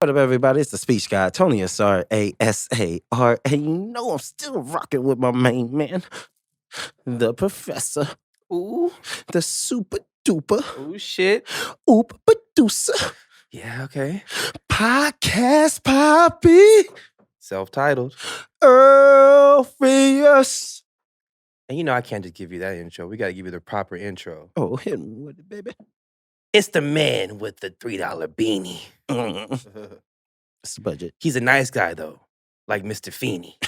What up, everybody? It's the speech guy, Tony Asar, ASAR. And you know I'm still rocking with my main man, the professor. Ooh. The super duper. Ooh, shit. Oop producer. Yeah, okay. Podcast Poppy. Self-titled. Earlpheus. And you know I can't just give you that intro. We got to give you the proper intro. Oh, hit me with it, baby. It's the man with the $3 beanie. It's the budget. He's a nice guy, though. Like Mr. Feeney.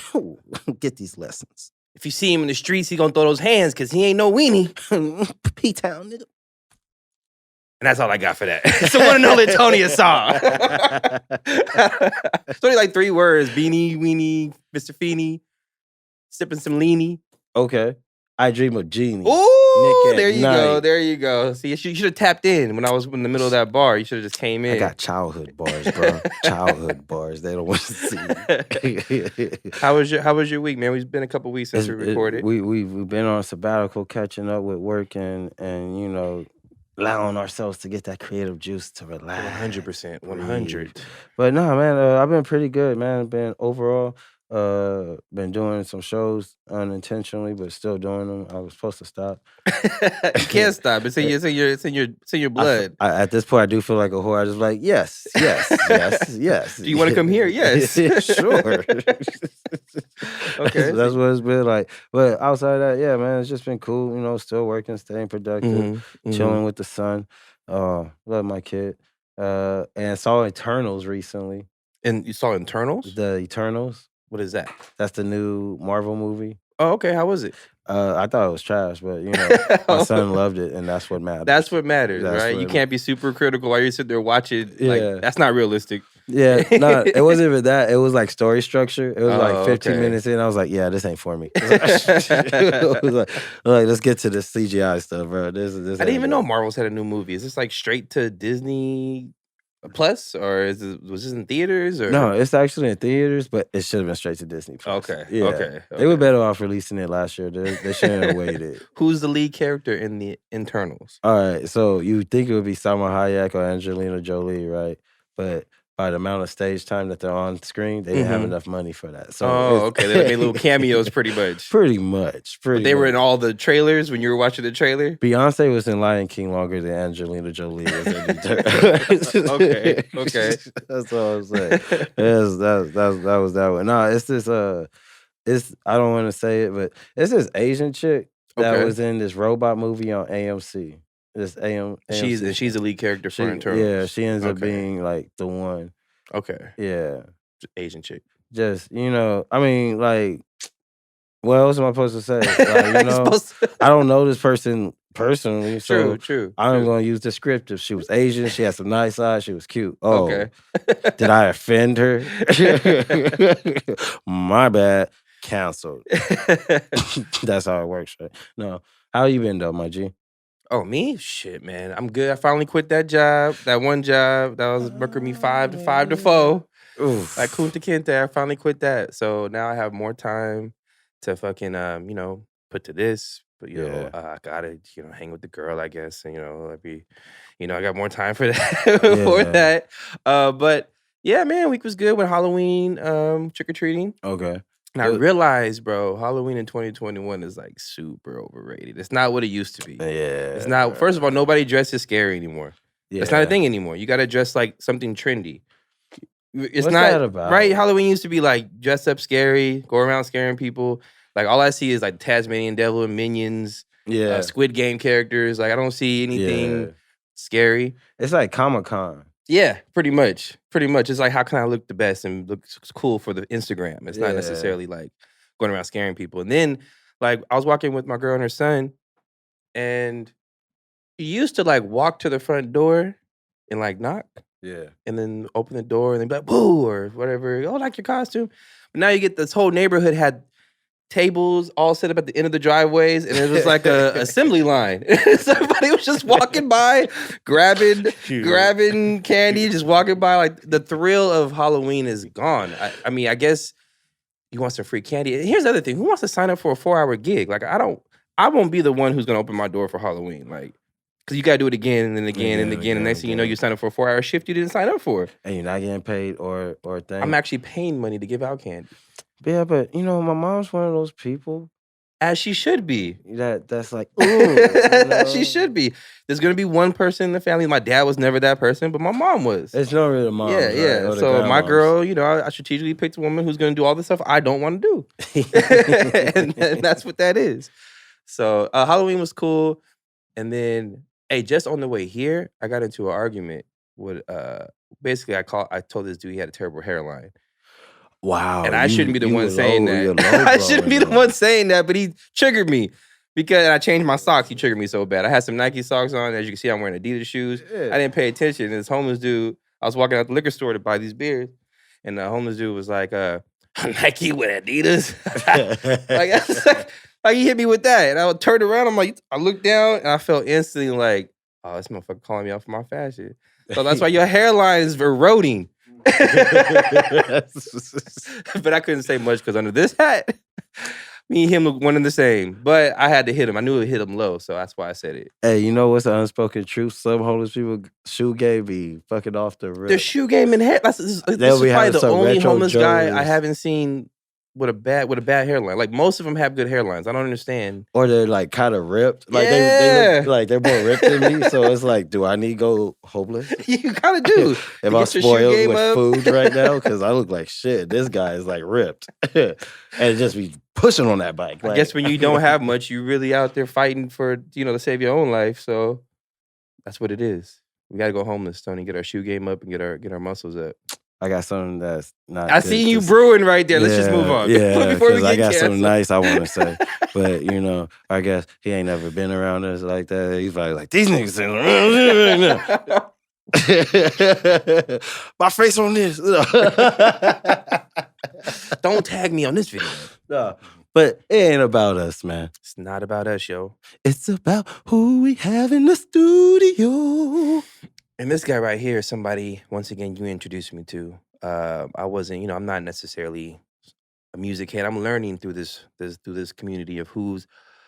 Get these lessons. If you see him in the streets, he gonna throw those hands because he ain't no weenie. P-Town, nigga. And that's all I got for that. So one and only Tony Asar. It's only like 3 words. Beanie, weenie, Mr. Feeney, sipping some leanie. Okay. I dream of Genie. Ooh, there you go. There you go. See, you should have tapped in when I was in the middle of that bar. You should have just came in. I got childhood bars, bro. Childhood bars. They don't want to see. How was your week, man? We've been a couple weeks since we recorded. We've been on a sabbatical, catching up with work and you know, allowing ourselves to get that creative juice to relax. 100%, 100. But no, man, I've been pretty good, man. Been overall. Been doing some shows unintentionally, but still doing them. I was supposed to stop. You can't stop. It's in your blood. At this point, I do feel like a whore. I just like yes. Do you want to come here? Yes. Sure. Okay. That's what it's been like. But outside of that, yeah, man, it's just been cool. You know, still working, staying productive, chilling with the son. Love my kid. And saw Eternals recently. And you saw Eternals? The Eternals. What is that? That's the new Marvel movie. Oh, okay. How was it? I thought it was trash, but you know, my son loved it, and that's what matters. That's what matters, right? You can't be super critical while you're sitting there watching. Like, that's not realistic. Yeah, no, it wasn't even that. It was like story structure. It was like 15 minutes in. I was like, yeah, this ain't for me. It was like, let's get to this CGI stuff, bro. This I didn't even know Marvel's had a new movie. Is this like straight to Disney Plus, or was this in theaters? Or? No, it's actually in theaters, but it should have been straight to Disney Plus. Okay, yeah. Okay. They were better off releasing it last year. They shouldn't have waited. Who's the lead character in the Internals? All right, so you think it would be Salma Hayek or Angelina Jolie, right? But by the amount of stage time that they're on screen, they didn't have enough money for that. So okay. They made little cameos pretty much. Pretty much. But they were in all the trailers when you were watching the trailer? Beyonce was in Lion King longer than Angelina Jolie was in Okay. That's all I'm saying. That was that one. No, it's this, I don't want to say it, but it's this Asian chick that was in this robot movie on AMC. This AMC. She's the lead character for Internals. Yeah, she ends up being like the one. Okay. Yeah. Asian chick. Just, you know, I mean, like, what else am I supposed to say? Like, you know, I don't know this person personally, so true. I'm going to use descriptive. She was Asian. She had some nice eyes. She was cute. Oh, okay. Did I offend her? My bad. Canceled. That's how it works, right? No. How you been, though, my G? Oh, me? Shit, man. I'm good. I finally quit that job. That one job that was working me 5 to 4. Oof. Like Kunta Kinte, I finally quit that. So now I have more time to fucking, you know, put to this. But, you know, I gotta, you know, hang with the girl, I guess. And, you know, I got more time for that. But, yeah, man, week was good with Halloween, trick-or-treating. Okay. And I realized, bro, Halloween in 2021 is like super overrated. It's not what it used to be. Yeah. It's not. First of all, nobody dresses scary anymore. Yeah. It's not a thing anymore. You got to dress like something trendy. It's What's not that about? Right. Halloween used to be like dress up scary, go around scaring people. Like all I see is like Tasmanian Devil and Minions. Yeah. Squid Game characters. Like I don't see anything scary. It's like Comic-Con. Yeah, pretty much. It's like, how can I look the best and look cool for the Instagram? It's not necessarily like going around scaring people. And then, like, I was walking with my girl and her son, and he used to, like, walk to the front door and, like, knock. Yeah. And then open the door and then be like, boo, or whatever. Oh, like your costume. But now you get this whole neighborhood had tables all set up at the end of the driveways, and it was like a assembly line. So everybody was just walking by, grabbing candy, just walking by. Like the thrill of Halloween is gone. I mean, I guess you want some free candy. And here's the other thing: who wants to sign up for a 4-hour gig? Like I won't be the one who's gonna open my door for Halloween. Like Because you got to do it again and then again and again. And next thing you know, you sign up for a 4-hour shift you didn't sign up for. And you're not getting paid or a thing. I'm actually paying money to give out candy. Yeah, but you know, my mom's one of those people. As she should be. That's like, ooh. As she should be. There's going to be one person in the family. My dad was never that person, but my mom was. It's not really the mom. Yeah, yeah. Right? So my girl, you know, I strategically picked a woman who's going to do all the stuff I don't want to do. and that's what that is. So Halloween was cool. And then, hey, just on the way here, I got into an argument with, basically I told this dude he had a terrible hairline. Wow. And I shouldn't be the one saying that. I shouldn't be the one saying that, but he triggered me because I changed my socks. He triggered me so bad. I had some Nike socks on. As you can see, I'm wearing Adidas shoes. Yeah. I didn't pay attention. And this homeless dude, I was walking out the liquor store to buy these beers. And the homeless dude was like, Nike with Adidas? like he hit me with that. And I turned around. I looked down and I felt instantly like, oh, this motherfucker calling me out for my fashion. So that's why your hairline is eroding. But I couldn't say much because under this hat, me and him look one and the same. But I had to hit him. I knew it would hit him low, so that's why I said it. Hey, you know what's the unspoken truth? Some homeless people shoe game be fucking off the rip. The shoe game in hair. This is probably the only homeless guy I haven't seen with a bad hairline. Like most of them have good hairlines. I don't understand. Or they're like kind of ripped. Like they look like they're more ripped than me. So it's like, do I need to go homeless? You kind of do. If I'm spoiled with food right now, because I look like shit. This guy is like ripped. And just be pushing on that bike. I guess when you don't have much, you really out there fighting for, to save your own life. So that's what it is. We gotta go homeless, Tony. Get our shoe game up and get our muscles up. I got something that's not. I see you brewing right there. Let's just move on. Yeah, because I got something nice I want to say. But, I guess he ain't never been around us like that. He's probably like, these niggas saying, my face on this. Don't tag me on this video. No, but it ain't about us, man. It's not about us, yo. It's about who we have in the studio. And this guy right here is somebody, once again, you introduced me to. I wasn't, I'm not necessarily a music head. I'm learning through this community of who's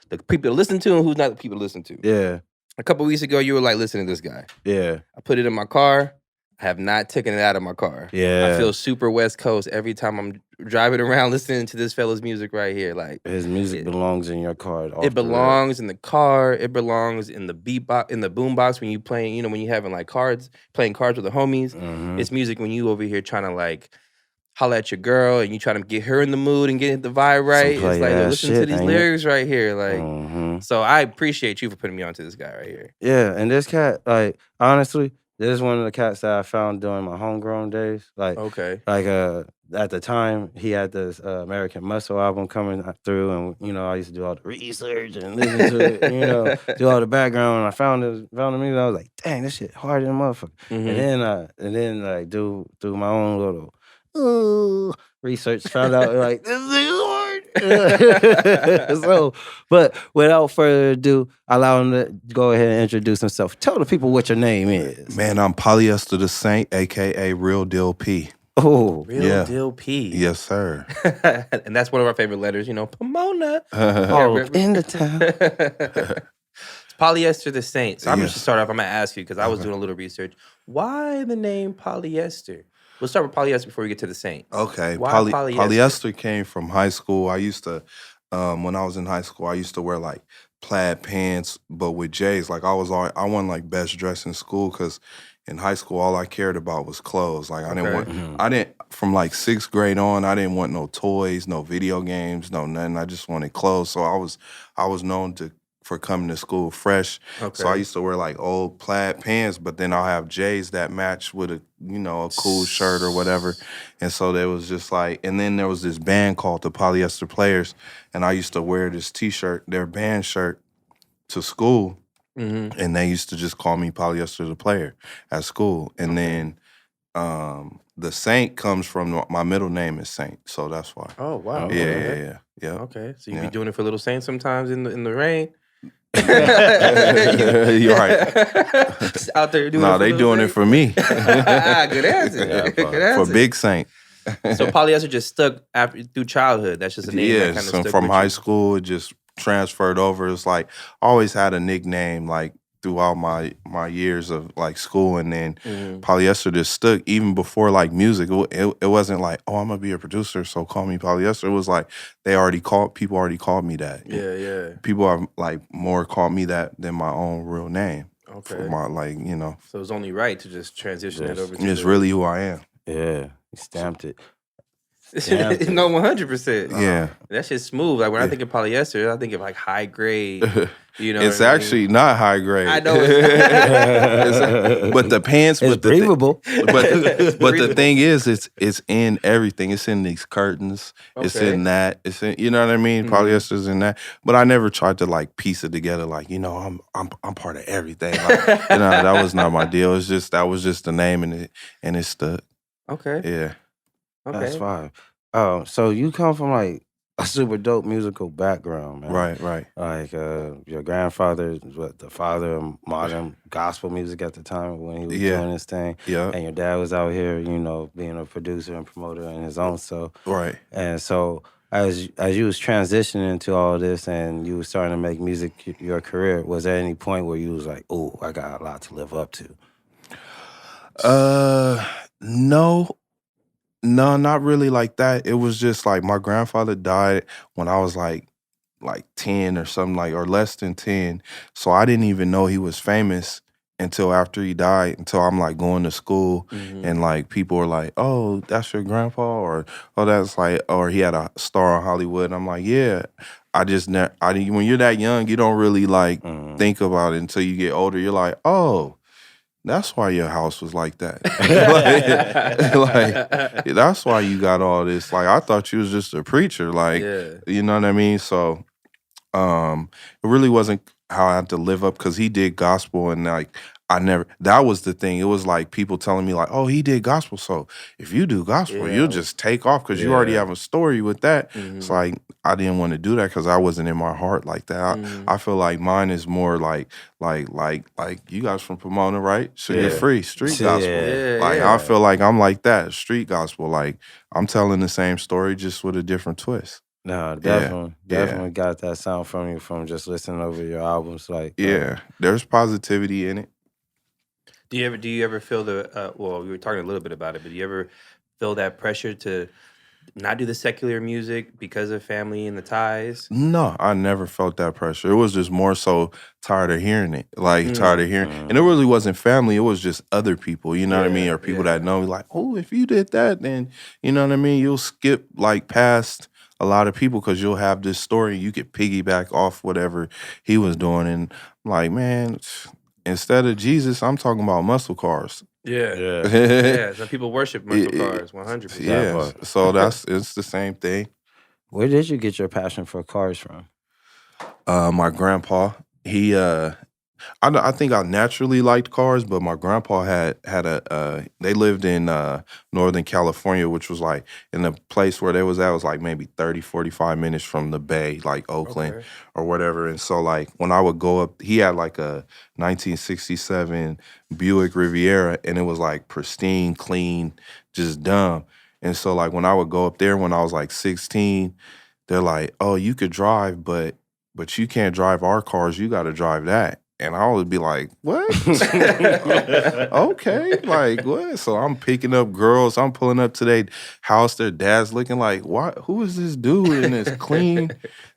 the people to listen to and who's not the people to listen to. Yeah. A couple weeks ago, you were like, listen to this guy. Yeah. I put it in my car. I have not taken it out of my car. Yeah. I feel super West Coast every time I'm driving around listening to this fella's music right here. Like his music belongs in your car. It belongs in the car. It belongs in the beatbox, in the boombox when you playing. When you having like playing cards with the homies. Mm-hmm. It's music when you over here trying to like holler at your girl and you trying to get her in the mood and get the vibe right. It's like listen to these lyrics right here. Like, so I appreciate you for putting me onto this guy right here. Yeah, and this cat, like honestly. This is one of the cats that I found during my homegrown days. Like at the time, he had this American Muscle album coming through, and I used to do all the research and listen to it, do all the background. And I found the music. I was like, dang, this shit hard than a motherfucker. Mm-hmm. And then like do my own little research. Found out like this is hard. So, but without further ado, allow him to go ahead and introduce himself. Tell the people what your name is. Man, I'm Polyester the Saint, a.k.a. Real Deal P. Oh. Real Deal P. Yes, sir. And that's one of our favorite letters, Pomona. In the town. It's Polyester the Saint. So I'm just to start off, I'm going to ask you, because I was doing a little research. Why the name Polyester? We'll start with Polyester before we get to the Saint. Okay. Why polyester? Polyester came from high school. I used to, when I was in high school, I used to wear like plaid pants, but with J's. Like I wasn't like best dressed in school because in high school, all I cared about was clothes. Like I didn't, from like 6th grade on, I didn't want no toys, no video games, no nothing. I just wanted clothes. So I was known for coming to school fresh. Okay. So I used to wear like old plaid pants, but then I'll have J's that match with a cool shirt or whatever. And so there was just like, and then there was this band called the Polyester Players, and I used to wear this t-shirt, their band shirt, to school. Mm-hmm. And they used to just call me Polyester the Player at school. And then the Saint comes from, my middle name is Saint, so that's why. Oh, wow. Yeah. Okay, so you be doing it for Little Saint sometimes in the rain? You're right. Out there doing they doing it for me. Good answer. Good answer. For Big Saint. So Polyester just stuck through childhood. That's just a name that kind of stuck from with high you. School, it just transferred over. It's like I always had a nickname like throughout my years of like school, and then Polyester just stuck even before like music. It wasn't like, oh, I'm gonna be a producer, so call me Polyester. It was like people already called me that. Yeah. People have like more called me that than my own real name. Okay. For my So it was only right to just transition it over to it's really who I am. Yeah, you stamped it. No, 100%. Yeah. That shit's smooth. Like when I think of Polyester, I think of like high grade. You know, it's actually not high grade. I know, but the pants, it's breathable. But the thing is, it's in everything. It's in these curtains. Okay. It's in that. It's in, you know what I mean. Polyester's in that. But I never tried to like piece it together. Like, you know, I'm part of everything. Like, you know, that was not my deal. It's just that was just the name, and it stuck. Okay. Yeah. Okay. That's fine. So you come from like a super dope musical background, man. Right. Like your grandfather was the father of modern gospel music at the time when he was doing this thing. Yeah. And your dad was out here, you know, being a producer and promoter in his own self. Right. And so as you was transitioning into all this and you was starting to make music your career, was there any point where you was like, oh, I got a lot to live up to? No, not really like that. It was just like my grandfather died when I was like 10 or something, like, or less than 10. So I didn't even know he was famous until after he died, until I'm like going to school and like people were like, oh, that's your grandpa, or oh, that's like, or he had a star in Hollywood. And I'm like, yeah. When you're that young, you don't really like think about it until you get older. You're like, oh, that's why your house was like that. like, that's why you got all this. Like, I thought you was just a preacher. Like, you know what I mean? So, it really wasn't how I had to live up, because he did gospel, and like that was the thing. It was like people telling me like, oh, he did gospel, so if you do gospel, you'll just take off because you already have a story with that. It's like, I didn't want to do that because I wasn't in my heart like that. I feel like mine is more like you guys from Pomona, right? So you're free, street gospel. I feel like I'm like that, street gospel. Like, I'm telling the same story just with a different twist. No, definitely got that sound from you from just listening over your albums. Like, there's positivity in it. Do you ever feel the well, we were talking a little bit about it, but do you ever feel that pressure to not do the secular music because of family and the ties? No, I never felt that pressure. It was just more so tired of hearing it. Like, tired of hearing, and it really wasn't family. It was just other people, you know what I mean? Or people that know me, like, oh, if you did that, then, you know what I mean? You'll skip like past a lot of people because you'll have this story. You could piggyback off whatever he was doing. And I'm like, man, instead of Jesus, I'm talking about muscle cars. Yeah. So people worship muscle cars, 100%. Yeah. So it's the same thing. Where did you get your passion for cars from? My grandpa, he I think I naturally liked cars, but my grandpa had they lived in Northern California, which was like, in the place where they was at was like maybe 30, 45 minutes from the Bay, like Oakland or whatever. And so like when I would go up, he had like a 1967 Buick Riviera, and it was like pristine, clean, just dumb. And so like when I would go up there when I was like 16, they're like, oh, you could drive, but you can't drive our cars, you got to drive that. And I would be like, what? Okay, like, what? So I'm picking up girls. I'm pulling up to their house. Their dad's looking like, what? Who is this dude in this clean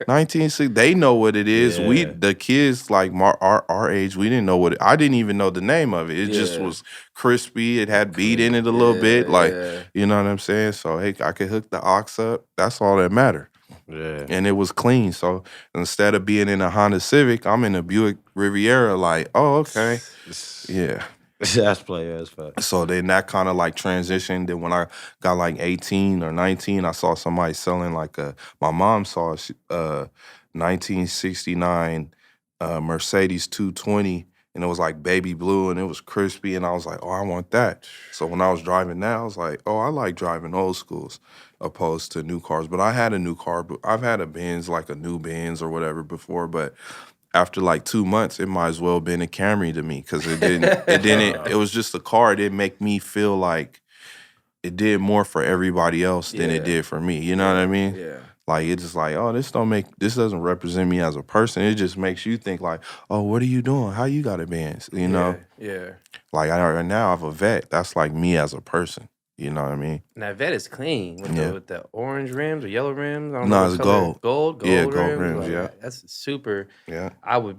1960? They know what it is. The kids, like our age, we didn't know what I didn't even know the name of it. It just was crispy. It had beat in it a little bit. Like, you know what I'm saying? So, hey, I could hook the aux up. That's all that mattered. Yeah. And it was clean. So instead of being in a Honda Civic, I'm in a Buick Riviera. Like, oh, okay. Yeah. That's player as fuck. So then that kind of like transitioned. Then when I got like 18 or 19, I saw somebody selling like my mom saw a 1969 Mercedes 220. And it was like baby blue, and it was crispy, and I was like, oh, I want that. So when I was driving that, I was like, oh, I like driving old schools opposed to new cars. But I had a new car. But I've had a Benz, like a new Benz or whatever before. But after like 2 months, it might as well have been a Camry to me, because it was just a car. It didn't make me feel like it did more for everybody else than it did for me. You know what I mean? Yeah. Like it's just like, oh, this doesn't represent me as a person. It just makes you think like, oh, what are you doing? How you got advanced? You know? Yeah. Like right now I have a vet. That's like me as a person. You know what I mean? And that vet is clean with the orange rims or yellow rims. I don't No, know it's gold. gold. Gold Yeah, gold rims. rims, Like, yeah. that's super. Yeah. I would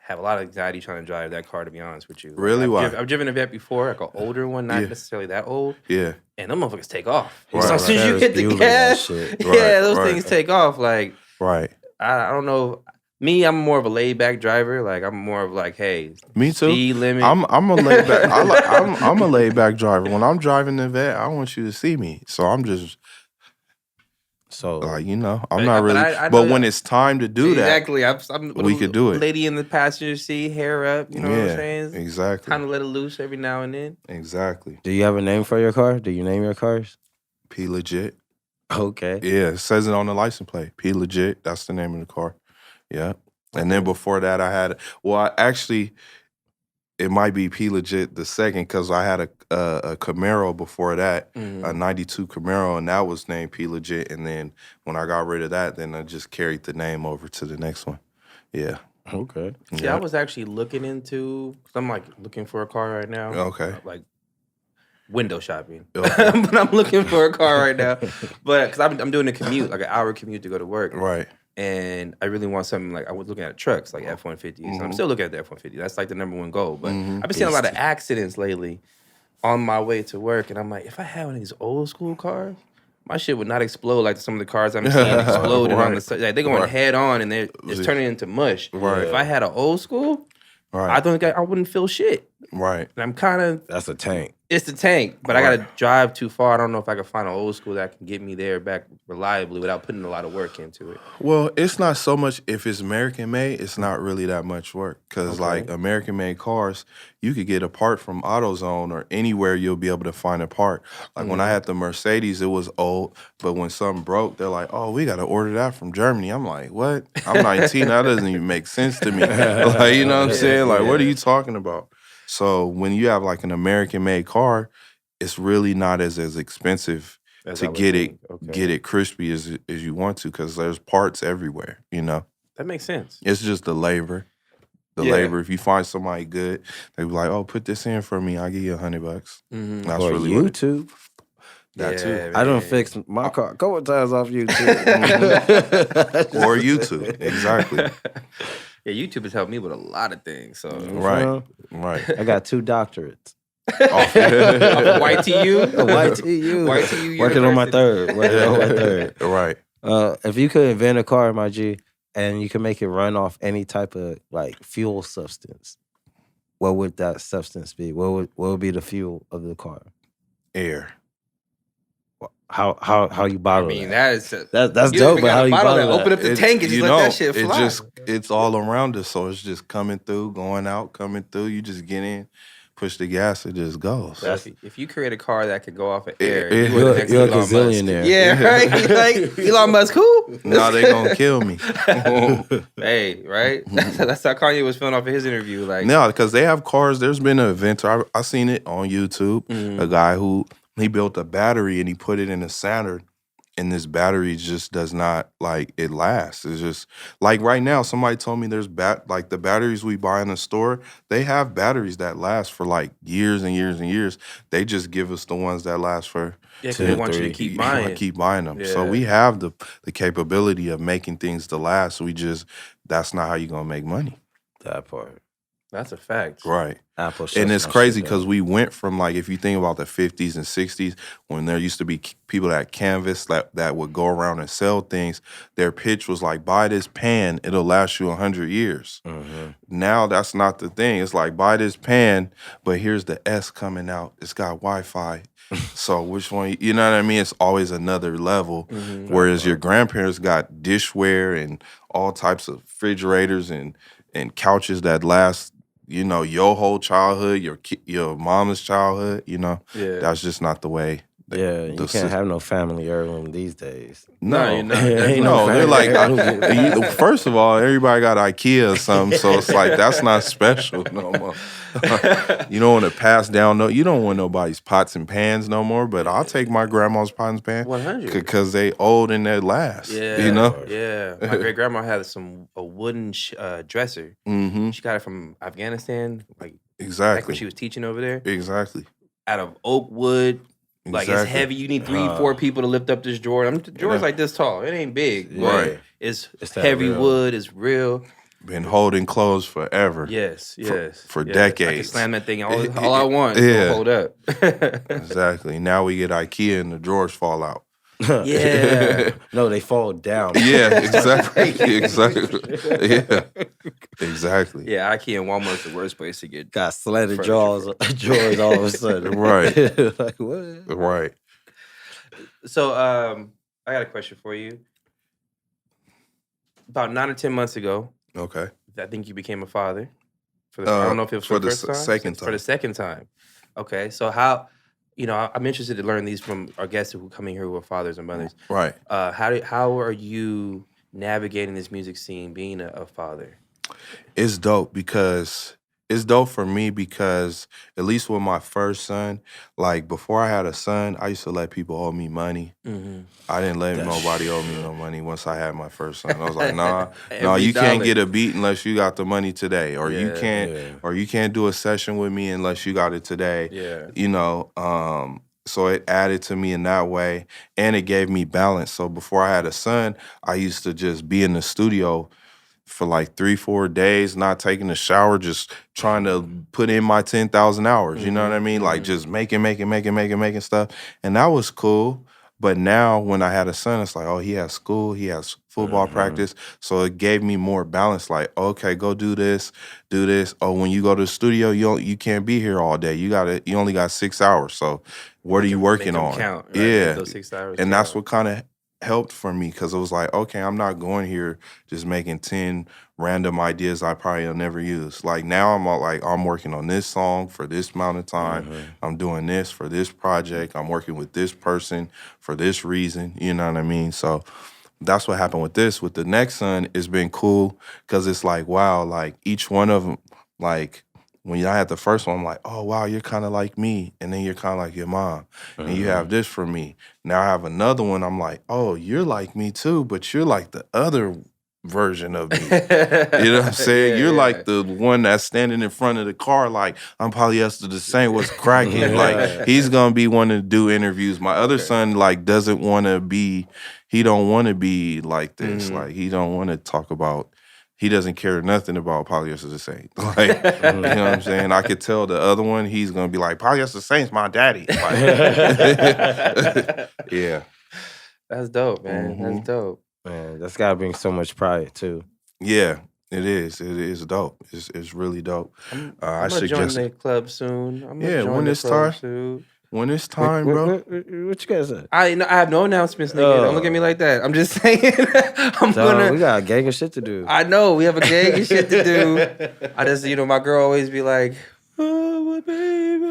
have a lot of anxiety trying to drive that car, to be honest with you. Really? Why? I've driven a vet before, like an older one, not necessarily that old. Yeah. And them motherfuckers take off. Right, So as soon as you hit the gas, those things take off. Like, right. I don't know. Me, I'm more of a laid back driver. Like I'm more of like, hey, me too. Speed limit. I'm a laid back. I'm a laid back driver. When I'm driving the vet, I want you to see me. So I'm just. So like I'm not really. But when it's time to do that, exactly, we could do it. Lady in the passenger seat, hair up. You know what I'm saying? Exactly. Kind of let it loose every now and then. Exactly. Do you have a name for your car? Do you name your cars? P Legit. Okay. Yeah, it says it on the license plate. P Legit. That's the name of the car. Yeah. And then before that, I had it might be P Legit the second because I had a Camaro before that, a 92 Camaro, and that was named P Legit. And then when I got rid of that, then I just carried the name over to the next one. Yeah. Okay. See, I was actually looking into, because I'm like looking for a car right now. Okay. Like window shopping. Okay. But I'm looking for a car right now. But because I'm doing a commute, like an hour commute to go to work. Right. And I really want something like, I was looking at trucks, like F-150s. I'm still looking at the F-150. That's like the #1 goal. But I've been seeing a lot of accidents lately on my way to work. And I'm like, if I had one of these old school cars, my shit would not explode like some of the cars I'm seeing exploding on the side. Like, they're going head on and it's turning into mush. Right. If I had an old school, I don't think I wouldn't feel shit. Right. And I'm kind of... That's a tank. It's the tank, but I got to drive too far. I don't know if I can find an old school that can get me there back reliably without putting a lot of work into it. Well, it's not so much, if it's American made, it's not really that much work. Because like American made cars, you could get a part from AutoZone or anywhere you'll be able to find a part. Like when I had the Mercedes, it was old, but when something broke, they're like, oh, we got to order that from Germany. I'm like, what? I'm 19, that doesn't even make sense to me. Like, you know what I'm saying? Like, what are you talking about? So when you have like an American-made car, it's really not as expensive to get it crispy as you want to because there's parts everywhere. You know, that makes sense. It's just the labor. Labor. If you find somebody good, they be like, "Oh, put this in for me. I'll give you $100." That's or really YouTube. That too. Man. I done fixed my car a couple times off YouTube. Or YouTube, exactly. Yeah, YouTube has helped me with a lot of things. So right. I got 2 doctorates. Off YTU? YTU. Working on my third. Right. If you could invent a car, my G, and you could make it run off any type of like fuel substance, what would that substance be? What would be the fuel of the car? Air. How you bottle? I mean, that's dope. But how you bottle that? Open up the tank and just let that shit fly. It's all around us, so it's just coming through, going out, coming through. You just get in, push the gas, it just goes. So if you create a car that could go off of air, you're a gazillionaire. Yeah, right. Like Elon Musk, who? No, they gonna kill me. Hey, right? That's how Kanye was feeling off of his interview. Like, no, because they have cars. There's been an inventor. I seen it on YouTube. A guy who. He built a battery and he put it in a Saturn, and this battery just does not, like, it lasts. It's just, like right now, somebody told me there's like the batteries we buy in the store, they have batteries that last for like years and years and years. They just give us the ones that last for because they want you to keep buying. Keep buying them. Yeah. So we have the capability of making things to last. That's not how you're going to make money. That part. That's a fact. Right. Apple and it's crazy because we went from, like, if you think about the 50s and 60s, when there used to be people that canvas that would go around and sell things, their pitch was like, buy this pan, it'll last you 100 years. Now that's not the thing. It's like, buy this pan, but here's the S coming out. It's got Wi-Fi. So which one, you know what I mean? It's always another level. Whereas your grandparents got dishware and all types of refrigerators and couches that last, you know, your whole childhood, your mama's childhood, you know. Yeah. That's just not the way Yeah, you can't have no family heirloom these days. No, you're not. Ain't no, they're like, heirloom. first of all, everybody got IKEA or something, so it's like that's not special no more. You don't want to pass down you don't want nobody's pots and pans no more. But I'll take my grandma's pots and pans 100 because they old and they last. Yeah, you know. Yeah, my great grandma had a wooden dresser. Mm-hmm. She got it from Afghanistan, like exactly back when she was teaching over there. Exactly. Out of oak wood. Like it's heavy. You need 3-4 people to lift up this drawer. Drawer's like this tall. It ain't big. Right. It's heavy wood. It's real. Been holding clothes forever. Yes. For decades. I can slam that thing all I want. Yeah. Hold up. Exactly. Now we get IKEA and the drawers fall out. Yeah. No, they fall down. Yeah, exactly. Yeah. Exactly. Yeah, IKEA and Walmart's the worst place to get. Got slanted drawers all of a sudden. Right. Like what? Right. So I got a question for you. About 9 or 10 months ago, Okay. I think you became a father. I don't know if it was for the first time. Second time. For the second time. Okay, so how? I'm interested to learn these from our guests who come in here who are fathers and mothers. Right. How are you navigating this music scene, being a father? It's dope because it's dope for me because at least with my first son, like before I had a son, I used to let people owe me money. Mm-hmm. I didn't let nobody owe me no money once I had my first son. I was like, nah, Every you can't dollar. get a beat unless you got the money today, or you Yeah. can't do a session with me unless you got it today. Yeah. You know, so it added to me in that way, and it gave me balance. So before I had a son, I used to just be in the studio for like 3-4 days, not taking a shower, just trying to put in my 10,000 hours. You know what I mean? Like just making stuff. And that was cool. But now when I had a son, it's like, oh, he has school, he has football practice. So it gave me more balance. Like, okay, go do this. Oh, when you go to the studio, you can't be here all day. You only got 6 hours. So what are you working on? Count, right? Yeah. Those 6 hours. And that's what kind of helped for me, because it was like, okay, I'm not going here just making 10 random ideas I probably will never use. Like now I'm working on this song for this amount of time. I'm doing this for this project. I'm working with this person for this reason. You know what I mean? So that's what happened with this. With the next son, it's been cool because it's like, wow, like each one of them, like when I had the first one, I'm like, oh, wow, you're kind of like me. And then you're kind of like your mom. And you have this for me. Now I have another one. I'm like, oh, you're like me too, but you're like the other version of me. You know what I'm saying? You're like the one that's standing in front of the car like, I'm Polyester the Saint, what's cracking? Like, he's going to be one to do interviews. My other son, like, doesn't want to be, he don't want to be like this. Like, he don't want to talk about, he doesn't care nothing about Polyester the Saint. Like, you know what I'm saying? I could tell the other one, he's going to be like, Polyester the Saint's my daddy. Like, yeah. That's dope, man. That's dope. Man, that's gotta bring so much pride too. Yeah, it is. It is dope. It's really dope. I'm I gonna join the club soon. When it's time. When it's time, bro. What you guys say? I have no announcements, nigga. Don't look at me like that. I'm just saying. We got a gang of shit to do. I know we have a gang of shit to do. I just, my girl always be like, "Oh, my baby,"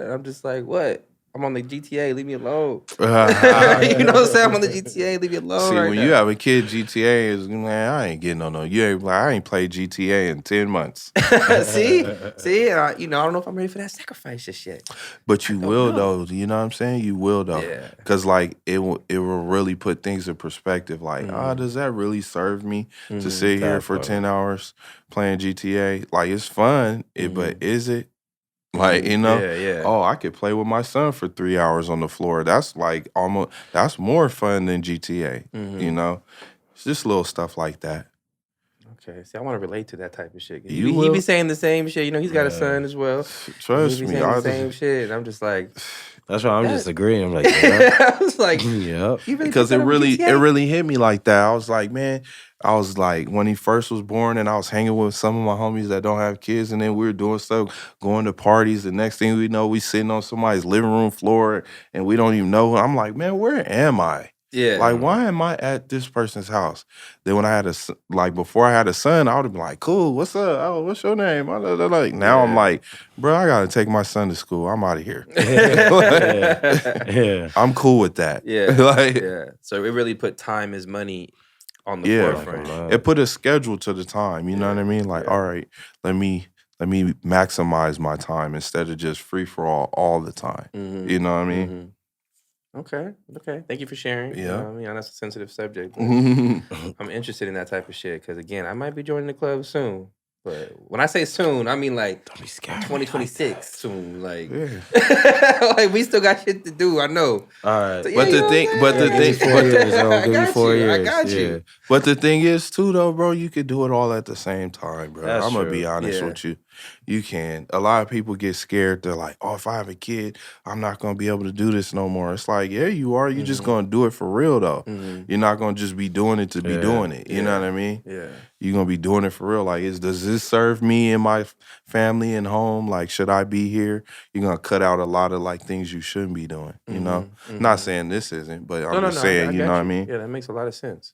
and I'm just like, "What? I'm on the GTA. Leave me alone." You know what I'm saying? I'm on the GTA. Leave me alone. See, right when now. you have a kid, GTA is, man, I ain't getting no. You ain't like, I ain't played GTA in 10 months. See, and I don't know if I'm ready for that sacrifice just yet. But you will though. You know what I'm saying? You will though. Yeah. Because like it will really put things in perspective. Like, does that really serve me to sit here for 10 hours playing GTA? Like, it's fun, but is it? Like, oh, I could play with my son for 3 hours on the floor. That's like that's more fun than GTA. You know, it's just little stuff like that. Okay, see, I want to relate to that type of shit. You He will. be saying the same shit. He's got a son as well. Trust He be me, saying the same shit. And I'm just like, that's why I'm just agreeing. I'm like, yeah. I was like, yep. Because it really hit me like that. I was like, man, when he first was born, and I was hanging with some of my homies that don't have kids, and then we were doing stuff, going to parties. The next thing we know, we sitting on somebody's living room floor, and we don't even know. I'm like, man, where am I? Yeah. Like, why am I at this person's house? Then when I had before I had a son, I would be like, cool, what's up? Oh, what's your name? Like, now I'm like, bro, I gotta take my son to school. I'm out of here. Yeah. I'm cool with that. Yeah. Like, yeah. So it really put time as money on the yeah, forefront. it put a schedule to the time. You know what I mean? Like, all right, let me maximize my time instead of just free for all the time. You know what I mean? Okay. Thank you for sharing. Yeah. You know what I mean, that's a sensitive subject. I'm interested in that type of shit because, again, I might be joining the club soon. But when I say soon, I mean like 2026 soon. Like, like we still got shit to do. I know. All right. So, But the thing, 4 years, give me 4 years. I got you. But the thing is, too, though, bro, you could do it all at the same time, bro. That's I'm gonna true. be honest with you. You can. A lot of people get scared. They're like, oh, if I have a kid, I'm not gonna be able to do this no more. It's like, yeah, you are. You're just gonna do it for real, though. You're not gonna just be doing it to be doing it. You know what I mean? Yeah. You're gonna be doing it for real. Like, does this serve me and my family and home? Like, should I be here? You're gonna cut out a lot of like things you shouldn't be doing. You know? Not saying this isn't, but I'm just saying, you know what I mean? Yeah, that makes a lot of sense.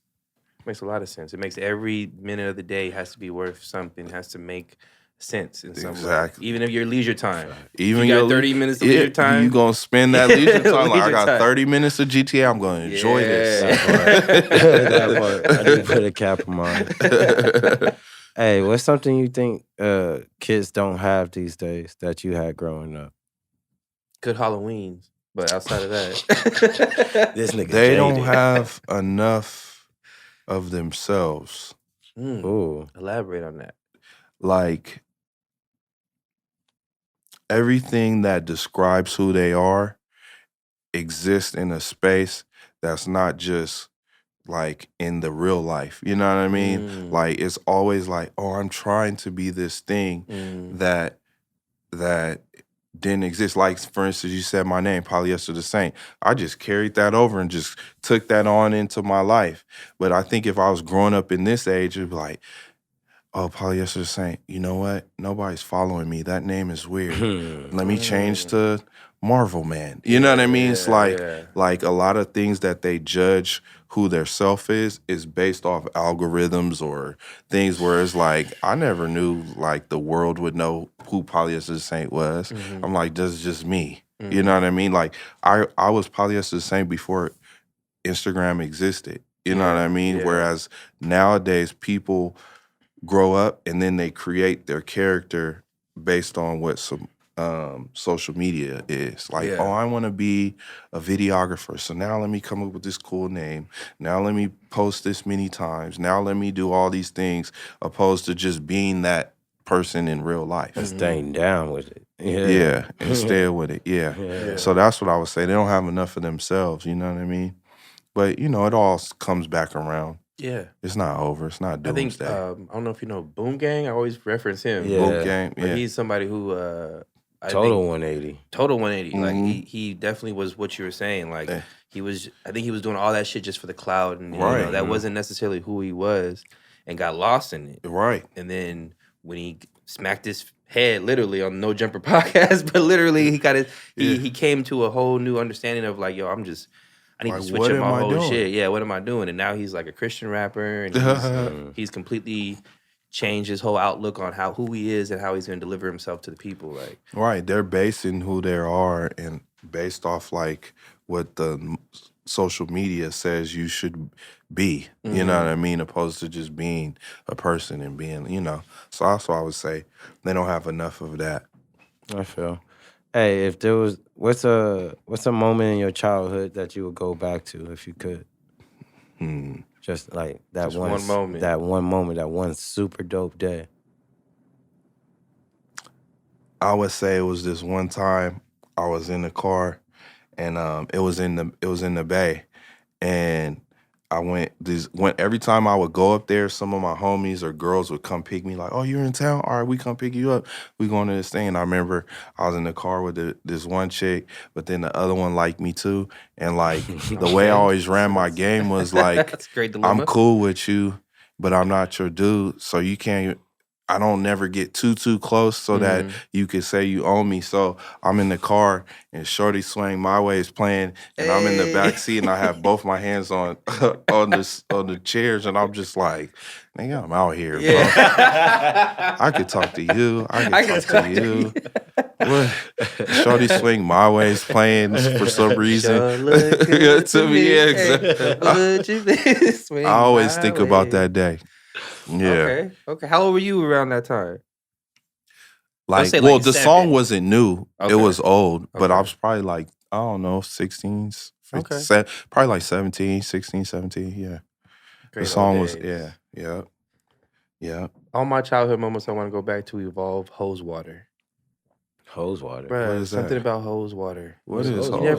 Makes a lot of sense. It makes every minute of the day has to be worth something, has to make sense in some way. Even if your leisure time. Even you got 30 minutes of leisure time. You gonna spend that leisure time. Like, I got 30 minutes of GTA. I'm gonna enjoy this. That part. I didn't put a cap on mine. Hey, what's something you think kids don't have these days that you had growing up? Good Halloweens. But outside of that, this nigga they don't have enough of themselves. Ooh. Elaborate on that. Like, everything that describes who they are exists in a space that's not just like in the real life. You know what I mean? Like, it's always like, oh, I'm trying to be this thing that didn't exist. Like, for instance, you said my name, Polyester the Saint. I just carried that over and just took that on into my life. But I think if I was growing up in this age, it'd be like, oh, Polyester the Saint, you know what? Nobody's following me. That name is weird. Let me change to Marvel Man. You know what I mean? It's like a lot of things that they judge who their self is based off algorithms or things where it's like, I never knew like the world would know who Polyester the Saint was. I'm like, this is just me. You know what I mean? Like, I was Polyester the Saint before Instagram existed. You know what I mean? Whereas nowadays people grow up and then they create their character based on what some social media is. Like, oh, I want to be a videographer. So now let me come up with this cool name. Now let me post this many times. Now let me do all these things, opposed to just being that person in real life. And staying down with it. Yeah, and staying with it. Yeah. So that's what I would say. They don't have enough of themselves, you know what I mean? But, you know, it all comes back around. Yeah. It's not over. It's not doomsday. I don't know if you know Boom Gang. I always reference him. Boom Gang, But he's somebody who... Total 180. Total 180. Like, he definitely was what you were saying. Like, I think he was doing all that shit just for the cloud. And you know, that wasn't necessarily who he was and got lost in it. Right. And then when he smacked his head literally on No Jumper podcast, but literally he got his, he came to a whole new understanding of like, yo, I need to switch up my whole shit. Yeah, what am I doing? And now he's like a Christian rapper, and he's completely changed his whole outlook on who he is and how he's going to deliver himself to the people. Like, right, they're basing who they are and based off like what the social media says you should be. You know what I mean? Opposed to just being a person and being, you know. So that's why I would say they don't have enough of that. I feel. Hey, if there was, what's a moment in your childhood that you would go back to if you could? Just like that one moment. That one moment, that one super dope day. I would say it was this one time I was in the car and it was in the Bay, and I went every time I would go up there, some of my homies or girls would come pick me like, oh, you're in town? All right, we come pick you up. We going to this thing. And I remember I was in the car with this one chick, but then the other one liked me too. And like the way I always ran my game was like, That's a great dilemma. I'm cool with you, but I'm not your dude. So I don't never get too close so that you could say you own me. So I'm in the car and Shorty Swing My Way is playing, and I'm in the back seat and I have both my hands on on the chairs, and I'm just like, nigga, I'm out here, bro. I could talk to you. I could talk to you. What? Shorty Swing My Way is playing for some reason. To me, exactly. I always think about that day. Yeah. Okay. How old were you around that time? Like, well, the song wasn't new. It was old, but I was probably like, I don't know, 16, 15, probably like 17, 16, 17, yeah. The song was, yeah. All my childhood moments I want to go back to evolve hose water. Hose water. Bruh, something about hose water. What is hose water? You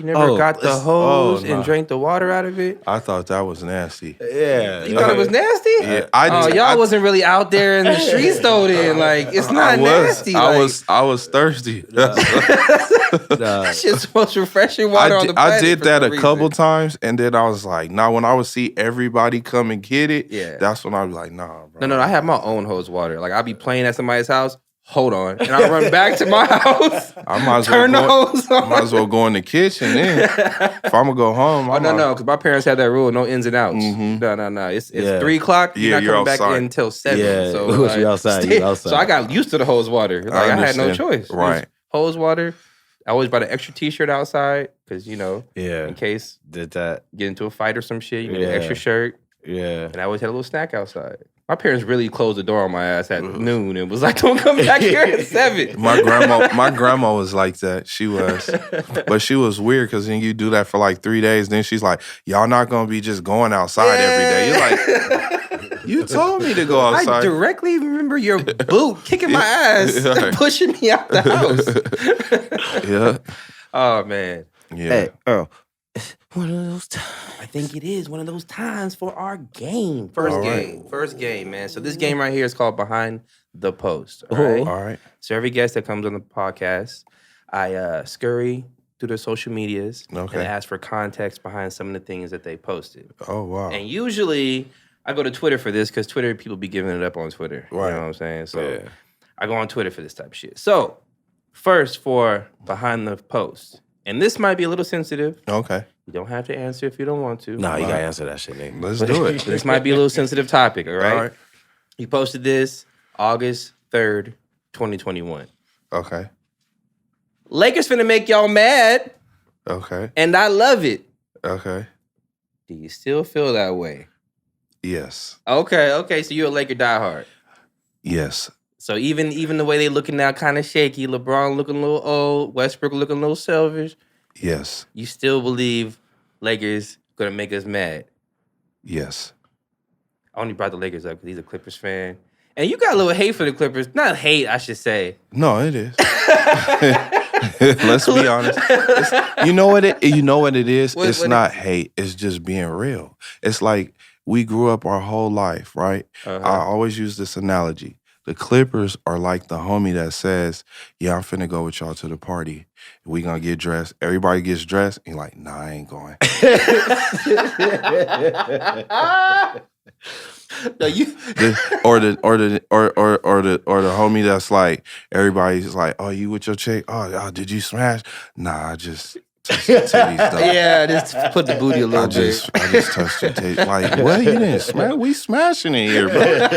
never got the hose and drank the water out of it? I thought that was nasty. Yeah. You thought it was nasty? Yeah. Y'all wasn't really out there in the streets though then. Like, it's not nasty. I was thirsty. That shit's the most refreshing water on the planet. I did that a couple times, and then I was like, nah, when I would see everybody come and get it, that's when I was like, nah, bro. No, I have my own hose water. Like, I'll be playing at somebody's house. Hold on. And I run back to my house. I might as turn the hose on. I might as well go in the kitchen then. If I'm going to go home. No, because my parents had that rule, no ins and outs. No. It's 3 o'clock. You're not coming back in until 7. Yeah, so you outside. So I got used to the hose water. Like, I had no choice. Right. Hose water. I always bought an extra t-shirt outside because, in case did that get into a fight or some shit, you need an extra shirt. Yeah. And I always had a little snack outside. My parents really closed the door on my ass at noon and was like, don't come back here at 7. My grandma was like that. She was. But she was weird because then you do that for like 3 days. Then she's like, y'all not going to be just going outside every day. You're like, you told me to go outside. I directly remember your boot kicking my ass and pushing me out the house. Yeah. Oh, man. Yeah. Hey, Earl. One of those times. I think it is one of those times for our game. First game, man. So this game right here is called Behind the Post. All right. So every guest that comes on the podcast, I scurry through their social medias and ask for context behind some of the things that they posted. Oh, wow. And usually I go to Twitter for this because Twitter, people be giving it up on Twitter. Right. You know what I'm saying? So I go on Twitter for this type of shit. So first for Behind the Post. And this might be a little sensitive. Okay. You don't have to answer if you don't want to. No, you gotta answer that shit, nigga. Let's do it. This might be a little sensitive topic, all right? All right. You posted this August 3rd, 2021. Okay. Lakers finna make y'all mad. Okay. And I love it. Okay. Do you still feel that way? Yes. Okay. So you're a Laker diehard. Yes. So even the way they looking now kind of shaky, LeBron looking a little old, Westbrook looking a little selfish. Yes. You still believe Lakers gonna make us mad? Yes. I only brought the Lakers up because he's a Clippers fan. And you got a little hate for the Clippers. Not hate, I should say. No, it is. Let's be honest. You know what it is? It's not hate. It's just being real. It's like we grew up our whole life, right? I always use this analogy. The Clippers are like the homie that says, yeah, I'm finna go with y'all to the party. We gonna get dressed. Everybody gets dressed. And you're like, nah, I ain't going. No, or the homie that's like, everybody's like, oh, you with your chick? Oh, did you smash? Nah, I just touched your titties, though. Yeah, just put the booty a little bit. I just touched your titties. Like, what? You didn't smash? We smashing in here, bro.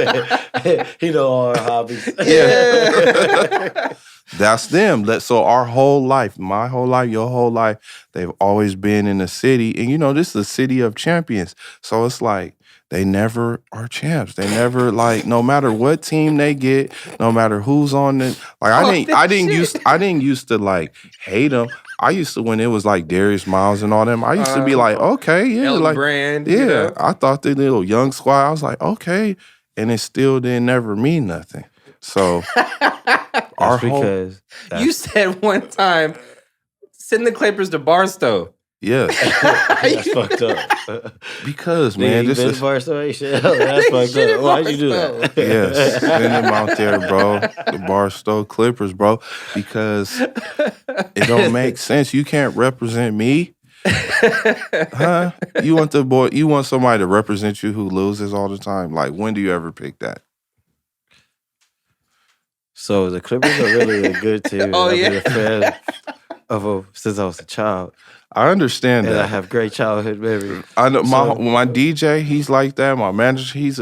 He know all our hobbies. Yeah. That's them. So our whole life, my whole life, your whole life, they've always been in the city. And this is a city of champions. So it's like, they never are champs. They never, like, no matter what team they get, no matter who's on it. Like, I didn't used to like hate them. I used to, when it was like Darius Miles and all them, I used to be like, okay, yeah, Elton like Brand, yeah. I thought the little young squad, I was like, okay, and it still didn't never mean nothing. So you said one time, send the Clippers to Barstow. Yeah. That's fucked up. Because, man, this is Barstow. That's fucked up. Why'd you do that? Yes, send them out there, bro. The Barstow Clippers, bro. Because it don't make sense. You can't represent me. Huh? You want somebody to represent you who loses all the time. Like, when do you ever pick that? So the Clippers are really a good team. Oh, I've yeah. been a fan of them since I was a child. I understand And that. I have great childhood memories. I know So- my DJ, he's like that. My manager, he's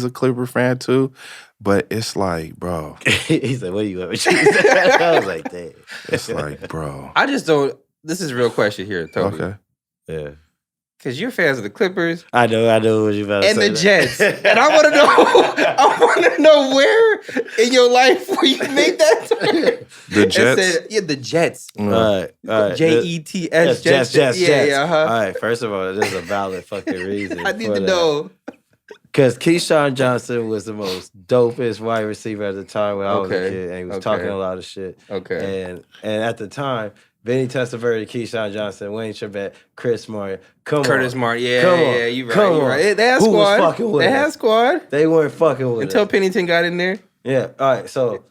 a Clipper fan too. But it's like, bro, he said, "What do you want?" I was like, "Damn." it's like, bro. I just don't. This is a real question here, Tony. Okay. Yeah. Because you're fans of the Clippers I know what you about to and say. the Jets, and I want to know. I want to know where in your life where you made that turn. The Jets. Said, yeah, the Jets. All right. Jets. Jets. Yeah. All right. First of all, there's a valid fucking reason. I need to know. Because Keyshawn Johnson was the most dopest wide receiver at the time when I was a kid, and he was talking a lot of shit. Okay. And at the time, Vinny Testaverde, Keyshawn Johnson, Wayne Charbet, Chris Martin, Curtis Martin, yeah, Come on. yeah, you right. Come You on. right. They had Who was squad. fucking with They had us? squad They weren't fucking with until us. Pennington got in there. Yeah. All right. So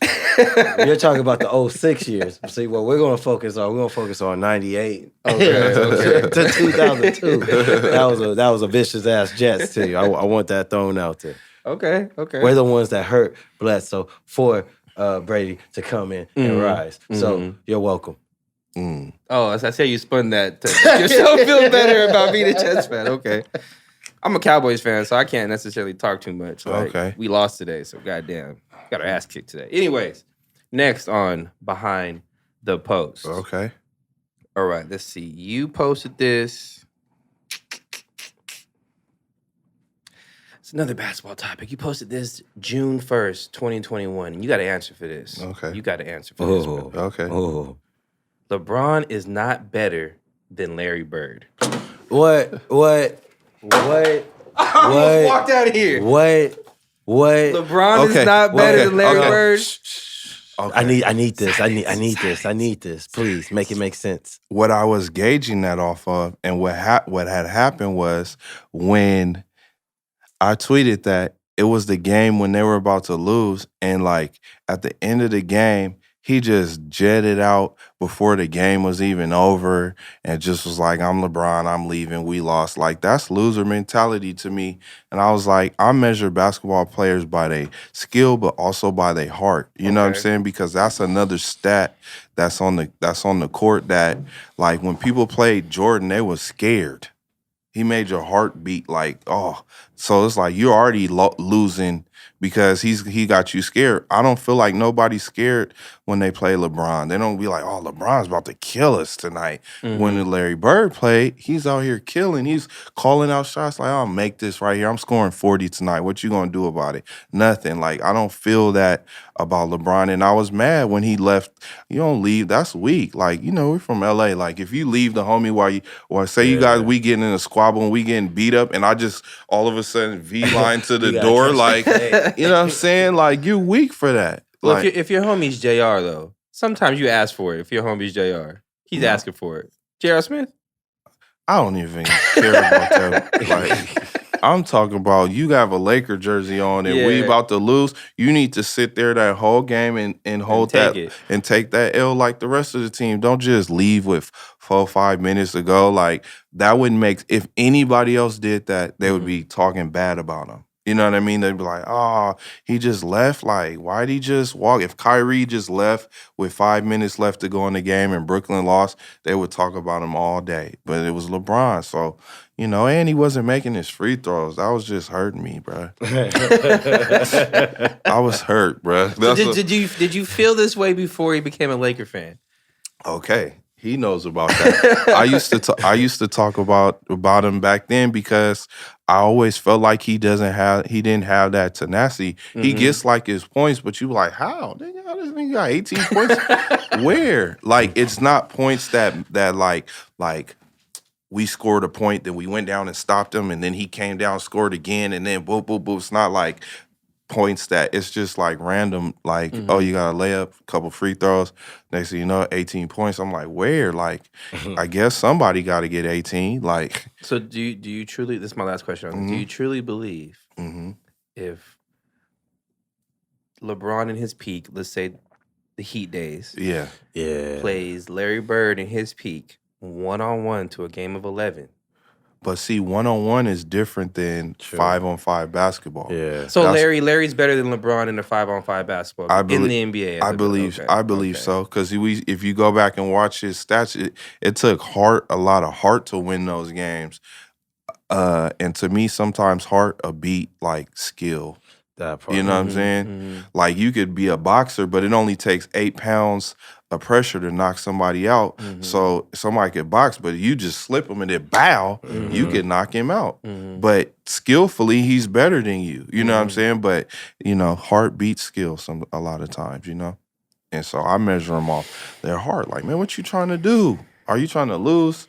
you're talking about the 06 years. See, what we're gonna focus on 98 Okay. to 2002. That was a vicious ass Jets to you. I want that thrown out there. Okay. We're the ones that hurt Bledsoe for Brady to come in and rise. So you're welcome. Oh, that's how you spun that to make yourself feel better about being a Jets fan. Okay. I'm a Cowboys fan, so I can't necessarily talk too much. Like, Okay. We lost today, so goddamn. Got our ass kicked today. Anyways, next on Behind the Post. Okay. All right, let's see. You posted this. It's another basketball topic. You posted this June 1st, 2021. You got to answer for this. Okay. You got to answer for this, bro. Okay. Oh. LeBron is not better than Larry Bird. What? I almost walked out of here. What? LeBron is not better than Larry Bird. Okay. I need this. I need this. Please make it make sense. What I was gauging that off of, and what had happened was when I tweeted that it was the game when they were about to lose, and like at the end of the game, he just jetted out before the game was even over and just was like, I'm LeBron, I'm leaving, we lost. Like, that's loser mentality to me. And I was like, I measure basketball players by their skill, but also by their heart. You know what I'm saying? Because that's another stat that's on the court that, like, when people played Jordan, they was scared. He made your heart beat like, oh. So it's like you're already losing because he got you scared. I don't feel like nobody's scared when they play LeBron. They don't be like, oh, LeBron's about to kill us tonight. When Larry Bird played, he's out here killing. He's calling out shots like, I'll make this right here. I'm scoring 40 tonight. What you gonna do about it? Nothing. Like, I don't feel that about LeBron. And I was mad when he left. You don't leave. That's weak. Like, you know, we're from LA. Like, if you leave the homie or say you guys, we getting in a squabble and we getting beat up, and I just all of a sudden V-line to the door, like, you know what I'm saying? Like, you're weak for that. Well, Like, if your homie's JR, though, sometimes you ask for it. If your homie's JR, he's asking for it. JR Smith? I don't even care about that. Like, I'm talking about you have a Laker jersey on and we about to lose. You need to sit there that whole game and hold take that it. and take that L like the rest of the team. Don't just leave with 4 or 5 minutes to go. Like, that wouldn't make, if anybody else did that, they would be talking bad about him. You know what I mean? They'd be like, oh, he just left. Like, why'd he just walk? If Kyrie just left with 5 minutes left to go in the game and Brooklyn lost, they would talk about him all day. But it was LeBron. So, you know, and he wasn't making his free throws. That was just hurting me, bro. I was hurt, bro. So did you feel this way before you became a Laker fan? Okay. He knows about that. I used to talk about him back then because I always felt like he didn't have that tenacity. He gets like his points, but you like, how? How does he got 18 points? Where? Like, it's not points that like we scored a point, then we went down and stopped him, and then he came down, scored again, and then boop, boop, boop. It's not like points that it's just like random, like, oh, you got a layup, a couple free throws. Next thing you know, 18 points. I'm like, where? Like, I guess somebody got to get 18. Like, so do you truly? This is my last question. Do you truly believe if LeBron in his peak, let's say the Heat days, Yeah. plays Larry Bird in his peak 1-on-1 to a game of 11, But see, 1-on-1 is different than 5-on-5 basketball. Yeah. So Larry's better than LeBron in the 5-on-5 basketball in the NBA. I believe so. Because if you go back and watch his stats, it took a lot of heart to win those games. And to me, sometimes heart a beat like skill. That part. You know what I'm saying? Like you could be a boxer, but it only takes 8 pounds of pressure to knock somebody out. So somebody could box, but you just slip him and then bow, you could knock him out. But skillfully, he's better than you. You know what I'm saying? But heart beats skill a lot of times. And so I measure them off their heart. Like, man, what you trying to do? Are you trying to lose?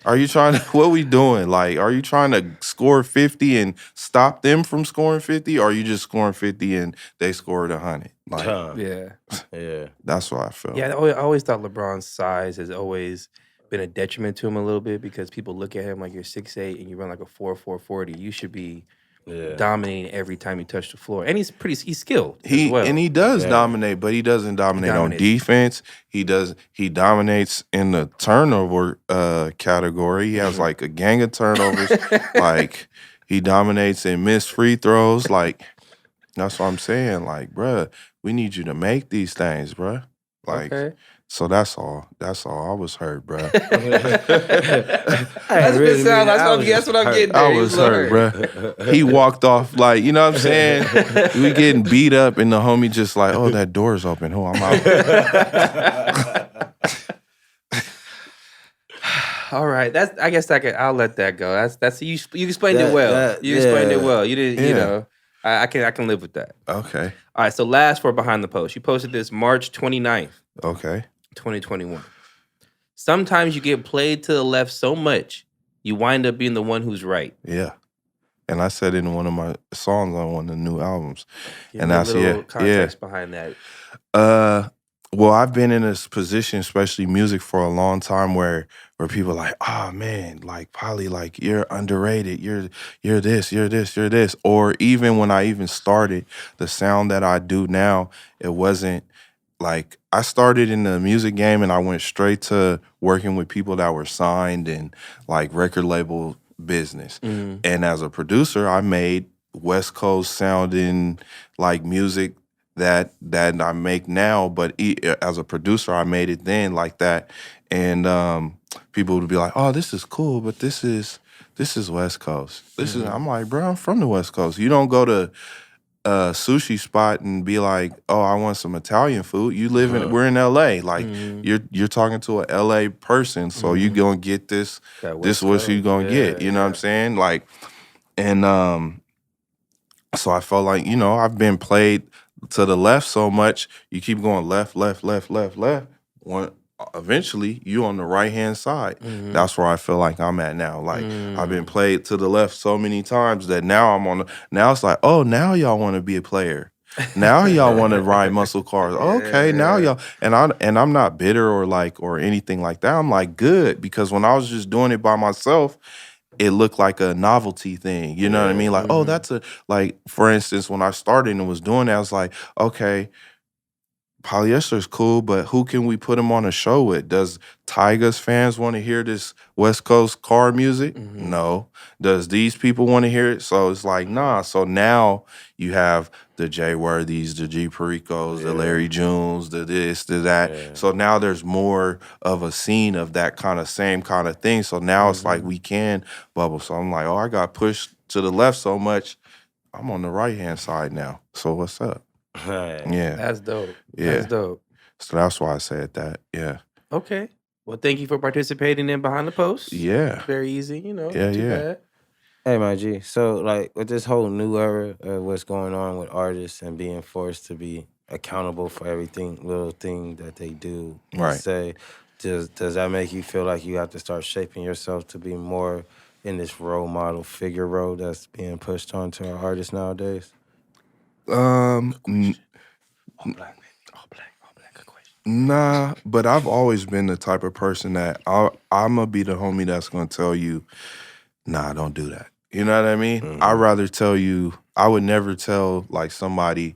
Are you trying to, what we doing? Like, are you trying to score 50 and stop them from scoring 50? Or are you just scoring 50 and they scored 100? Like, yeah. That's what I feel. Yeah, I always thought LeBron's size has always been a detriment to him a little bit because people look at him like you're 6'8" and you run like a 4.4 40. You should be dominating every time you touch the floor. And he's skilled as well. And he does dominate, but he doesn't dominate on defense. He dominates in the turnover category. He has like a gang of turnovers. Like he dominates in missed free throws. Like that's what I'm saying. Like, bruh, we need you to make these things, bruh. Like so that's all. That's all. I was hurt, bruh. That's what I'm getting. I was hurt, bruh. He walked off like, you know what I'm saying? We getting beat up and the homie just like, oh, that door's open. Oh, I'm out. All right. I guess I'll let that go. That's you explained it well. You explained it well. You didn't, I can live with that. Okay. All right, so last for Behind the Post. You posted this March 29th. Okay. 2021. Sometimes you get played to the left so much, you wind up being the one who's right. Yeah. And I said in one of my songs on one of the new albums. And that's a little context behind that. Well, I've been in this position, especially music, for a long time where people are like, oh man, like Poly, like you're underrated. You're this, you're this, you're this. Or even when I even started, the sound that I do now, it wasn't like I started in the music game and I went straight to working with people that were signed and like record label business. And as a producer, I made West Coast sounding like music that I make now, but as a producer, I made it then like that. And people would be like, "Oh, this is cool, but this is West Coast. This is." I'm like, "Bro, I'm from the West Coast. You don't go to a sushi spot and be like, "Oh, I want some Italian food." You live in, we're in LA. Like you're talking to a LA person, so you gonna get this. This is what you gonna get. You know what I'm saying? Like, and so I felt like I've been played to the left so much. You keep going left, left, left, left, left. Eventually, you on the right hand side. That's where I feel like I'm at now. Like I've been played to the left so many times that now I'm on. Now it's like, oh, now y'all want to be a player. Now y'all want to ride muscle cars. Okay, now y'all and I'm not bitter or anything like that. I'm like good because when I was just doing it by myself, it looked like a novelty thing. You know what I mean? Like, oh, that's like, for instance, when I started and was doing that, I was like, okay, Polyester is cool, but who can we put him on a show with? Does Tyga's fans want to hear this West Coast car music? No. Does these people want to hear it? So it's like, nah. So now you have the Jay Worthies, the G Pericos, the Larry Junes, the this, the that. So now there's more of a scene of that same kind of thing. So now it's like we can bubble. So I'm like, oh, I got pushed to the left so much. I'm on the right-hand side now. So what's up? Yeah. That's dope. Yeah. That's dope. So that's why I said that. Yeah. Okay. Well, thank you for participating in Behind the Post. Yeah. Very easy, Yeah, too bad. Hey, my G. So, like, with this whole new era of what's going on with artists and being forced to be accountable for little thing that they do and say, does that make you feel like you have to start shaping yourself to be more in this role model figure role that's being pushed onto our artists nowadays? All black, man. All black. Good question. Nah, but I've always been the type of person that I'm gonna be the homie that's gonna tell you, nah, don't do that. You know what I mean? I'd rather tell you. I would never tell like somebody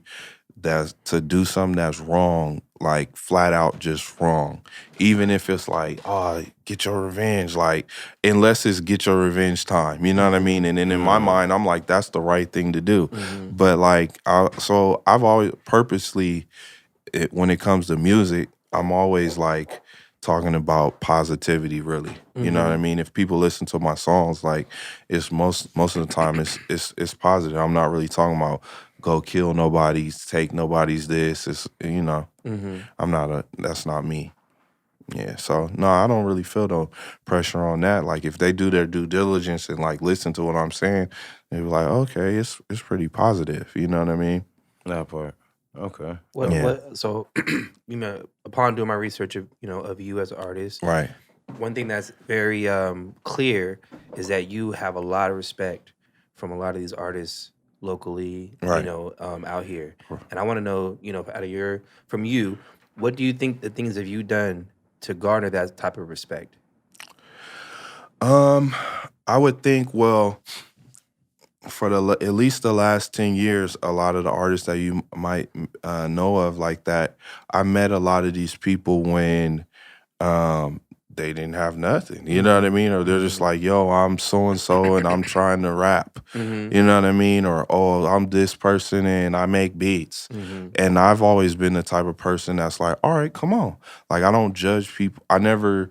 to do something that's wrong, like flat out just wrong. Even if it's like, oh, get your revenge, like unless it's get your revenge time, you know what I mean? And then in my mind, I'm like, that's the right thing to do. But like, so I've always purposely, when it comes to music, I'm always like talking about positivity, really. You know what I mean? If people listen to my songs, like it's most of the time it's positive. I'm not really talking about go kill nobody, take nobody's this. It's I'm not that's not me. Yeah, so no, I don't really feel no pressure on that. Like if they do their due diligence and like listen to what I'm saying, they be like, okay, it's pretty positive. You know what I mean? That part. Okay. So, upon doing my research of you as an artist, Right. one thing that's very clear is that you have a lot of respect from a lot of these artists locally, Right. out here. And I want to know, from you, what do you think the things have you done to garner that type of respect? I would think, well, for at least the last 10 years, a lot of the artists that you might know of like that, I met a lot of these people when they didn't have nothing. You know what I mean? Or they're just like, yo, I'm so-and-so and I'm trying to rap. You know what I mean? Or, oh, I'm this person and I make beats. And I've always been the type of person that's like, all right, come on. Like, I don't judge people. I never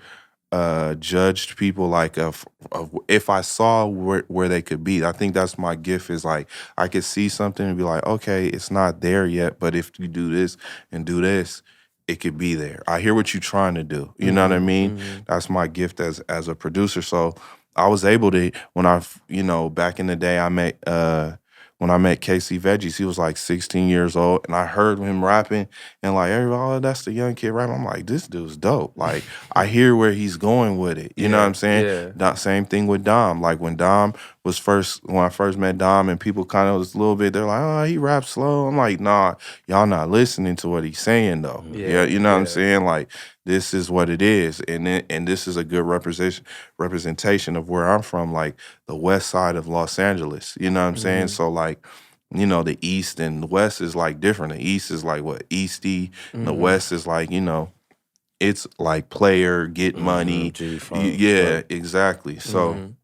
judged people like if I saw where they could be. I think that's my gift, is like I could see something and be like, okay, it's not there yet, but if you do this and do this, it could be there. I hear what you're trying to do. You know what I mean? That's my gift as a producer. So I was able to, when back in the day, when I met Casey Veggies, he was like 16 years old, and I heard him rapping, and like, everybody, oh, that's the young kid rapping. I'm like, this dude's dope. Like, I hear where he's going with it. You know what I'm saying? Yeah. Same thing with Dom. Like when I first met Dom, and people kind of was a little bit, they're like, oh, he raps slow. I'm like, nah, y'all not listening to what he's saying though. Yeah, you know what I'm saying? Like, this is what it is, and this is a good representation of where I'm from, like the west side of Los Angeles. You know what I'm saying? So like, the east and the west is like different. The east is like what, easty, and the west is like, it's like player, get money. Yeah, exactly. So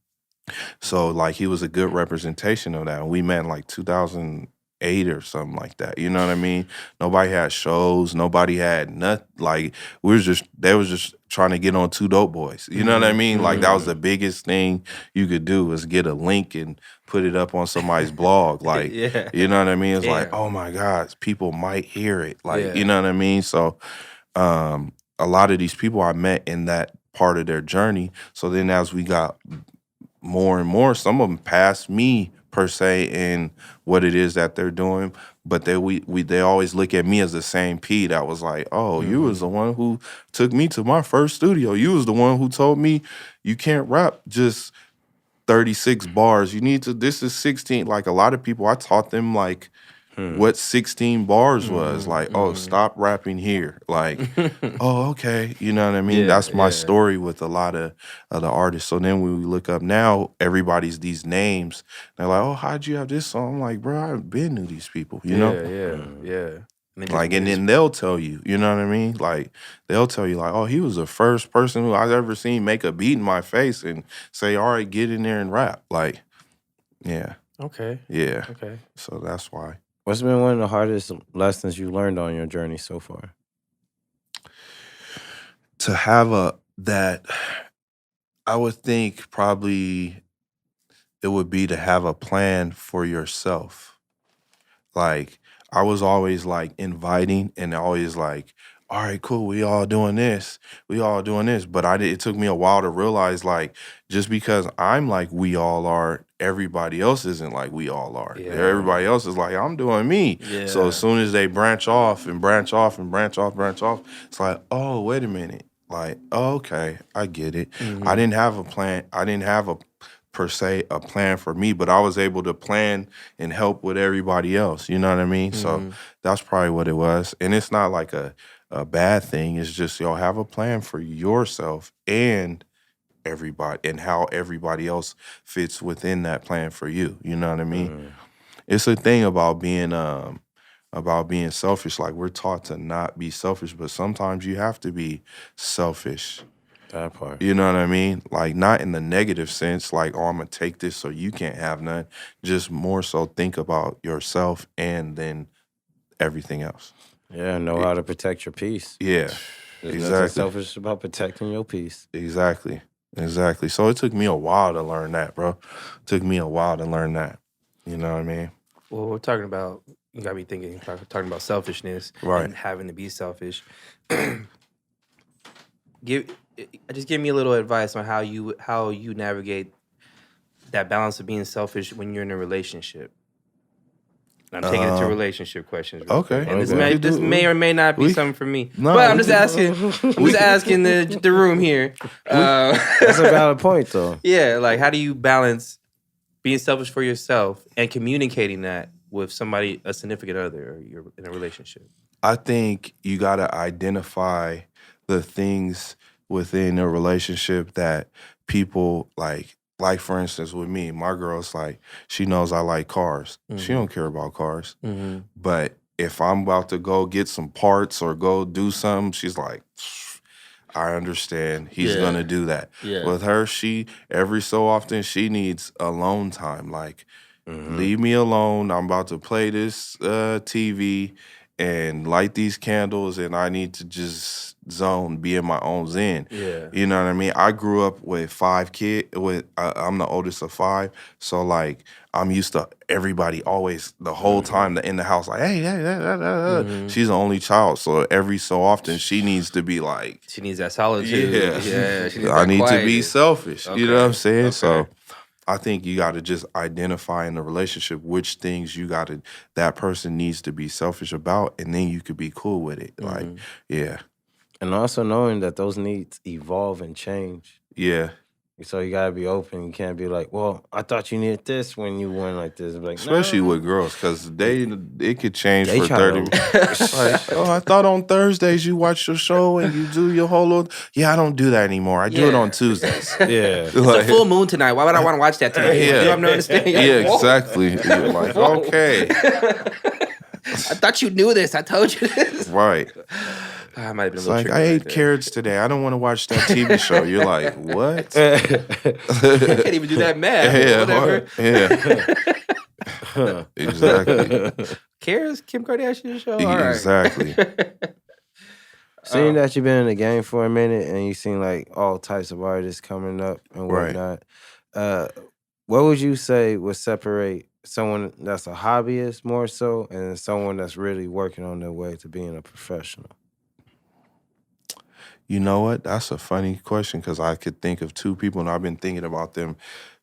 like he was a good representation of that. And we met in like 2008 or something like that. You know what I mean? Nobody had shows. Nobody had nothing. Like they was just trying to get on Two Dope Boys. You know what I mean? Like that was the biggest thing you could do, was get a link and put it up on somebody's blog. Like, you know what I mean? It's like, oh my God, people might hear it. Like, you know what I mean? So a lot of these people I met in that part of their journey. So then as we got more and more, some of them passed me per se in what it is that they're doing, but they always look at me as the same P that was like, oh, you was the one who took me to my first studio. You was the one who told me you can't rap just 36 bars. You need to, this is 16. Like a lot of people, I taught them like what 16 bars was. Like, oh, stop rapping here. Like, oh, okay. You know what I mean? That's my story with a lot of the artists. So then when we look up now, everybody's these names. They're like, oh, how'd you have this song? I'm like, bro, I've been knew these people, you know? Yeah. Like, and then they'll tell you, you know what I mean? Like, they'll tell you, like, oh, he was the first person who I've ever seen make a beat in my face and say, all right, get in there and rap. Like, yeah. Okay. Yeah. Okay. So that's why. What's been one of the hardest lessons you learned on your journey so far? To have that, I would think probably it would be to have a plan for yourself. Like, I was always like inviting and always like, all right, cool, we all doing this. But it took me a while to realize, like, just because I'm like we all are, everybody else isn't like we all are. Yeah. Everybody else is like, I'm doing me. Yeah. So as soon as they branch off, it's like, oh, wait a minute. Like, oh, okay, I get it. I didn't have a plan. I didn't have per se a plan for me, but I was able to plan and help with everybody else. You know what I mean? So that's probably what it was. And it's not like a bad thing. It's just, have a plan for yourself and everybody, and how everybody else fits within that plan for you. You know what I mean? It's a thing about being about being selfish. Like, we're taught to not be selfish, but sometimes you have to be selfish. That part. You know what I mean? Like, not in the negative sense, like, oh, I'm going to take this so you can't have none. Just more so think about yourself and then everything else. Yeah, know how to protect your peace. Yeah, There's exactly. nothing selfish about protecting your peace. Exactly. So it took me a while to learn that, bro. It took me a while to learn that. You know what I mean? Well, we're talking about, you got me thinking, talking about selfishness and having to be selfish. Just give me a little advice on how you navigate that balance of being selfish when you're in a relationship. I'm taking it to relationship questions. Okay. And this may or may not be something for me. No, but I'm just asking. I'm just asking the room here. That's a valid point, though. Yeah, like, how do you balance being selfish for yourself and communicating that with somebody, a significant other, or you're in a relationship? I think you got to identify the things within a relationship that people like. Like, for instance, with me, my girl's like, she knows I like cars. She don't care about cars. But if I'm about to go get some parts or go do something, she's like, I understand. He's going to do that. Yeah. With her, every so often, she needs alone time. Like, leave me alone. I'm about to play this TV and light these candles, and I need to just be in my own zen. Yeah. You know what I mean? I grew up with 5 kids. I'm the oldest of 5, so like I'm used to everybody always the whole time in the house like, hey. She's the only child, so every so often she needs to be like, she needs that solitude. Yeah. She needs I that need quiet. to be selfish. Okay. You know what I'm saying? Okay. So I think you got to just identify in the relationship which things that person needs to be selfish about, and then you could be cool with it. Like, yeah. And also knowing that those needs evolve and change. Yeah. So you gotta be open. You can't be like, well, I thought you needed this when you went like this. Like, especially no. with girls, because it could change They for try 30 like, oh, I thought on Thursdays you watch your show and you do your whole little, I don't do that anymore. I do it on Tuesdays. Yeah. It's a full moon tonight. Why would I want to watch that tonight? Yeah. You have no understanding. Yeah, exactly. You're like, okay. I thought you knew this. I told you this. Right. I might have been It's a little like, I ate carrots today. I don't want to watch that TV show. You're like, what? I can't even do that math. Yeah, whatever. Exactly. Carrots, Kim Kardashian show? All right. Exactly. Seeing that you've been in the game for a minute and you've seen like all types of artists coming up and whatnot, what would you say would separate someone that's a hobbyist more so and someone that's really working on their way to being a professional? You know what? That's a funny question because I could think of 2 people, and I've been thinking about them.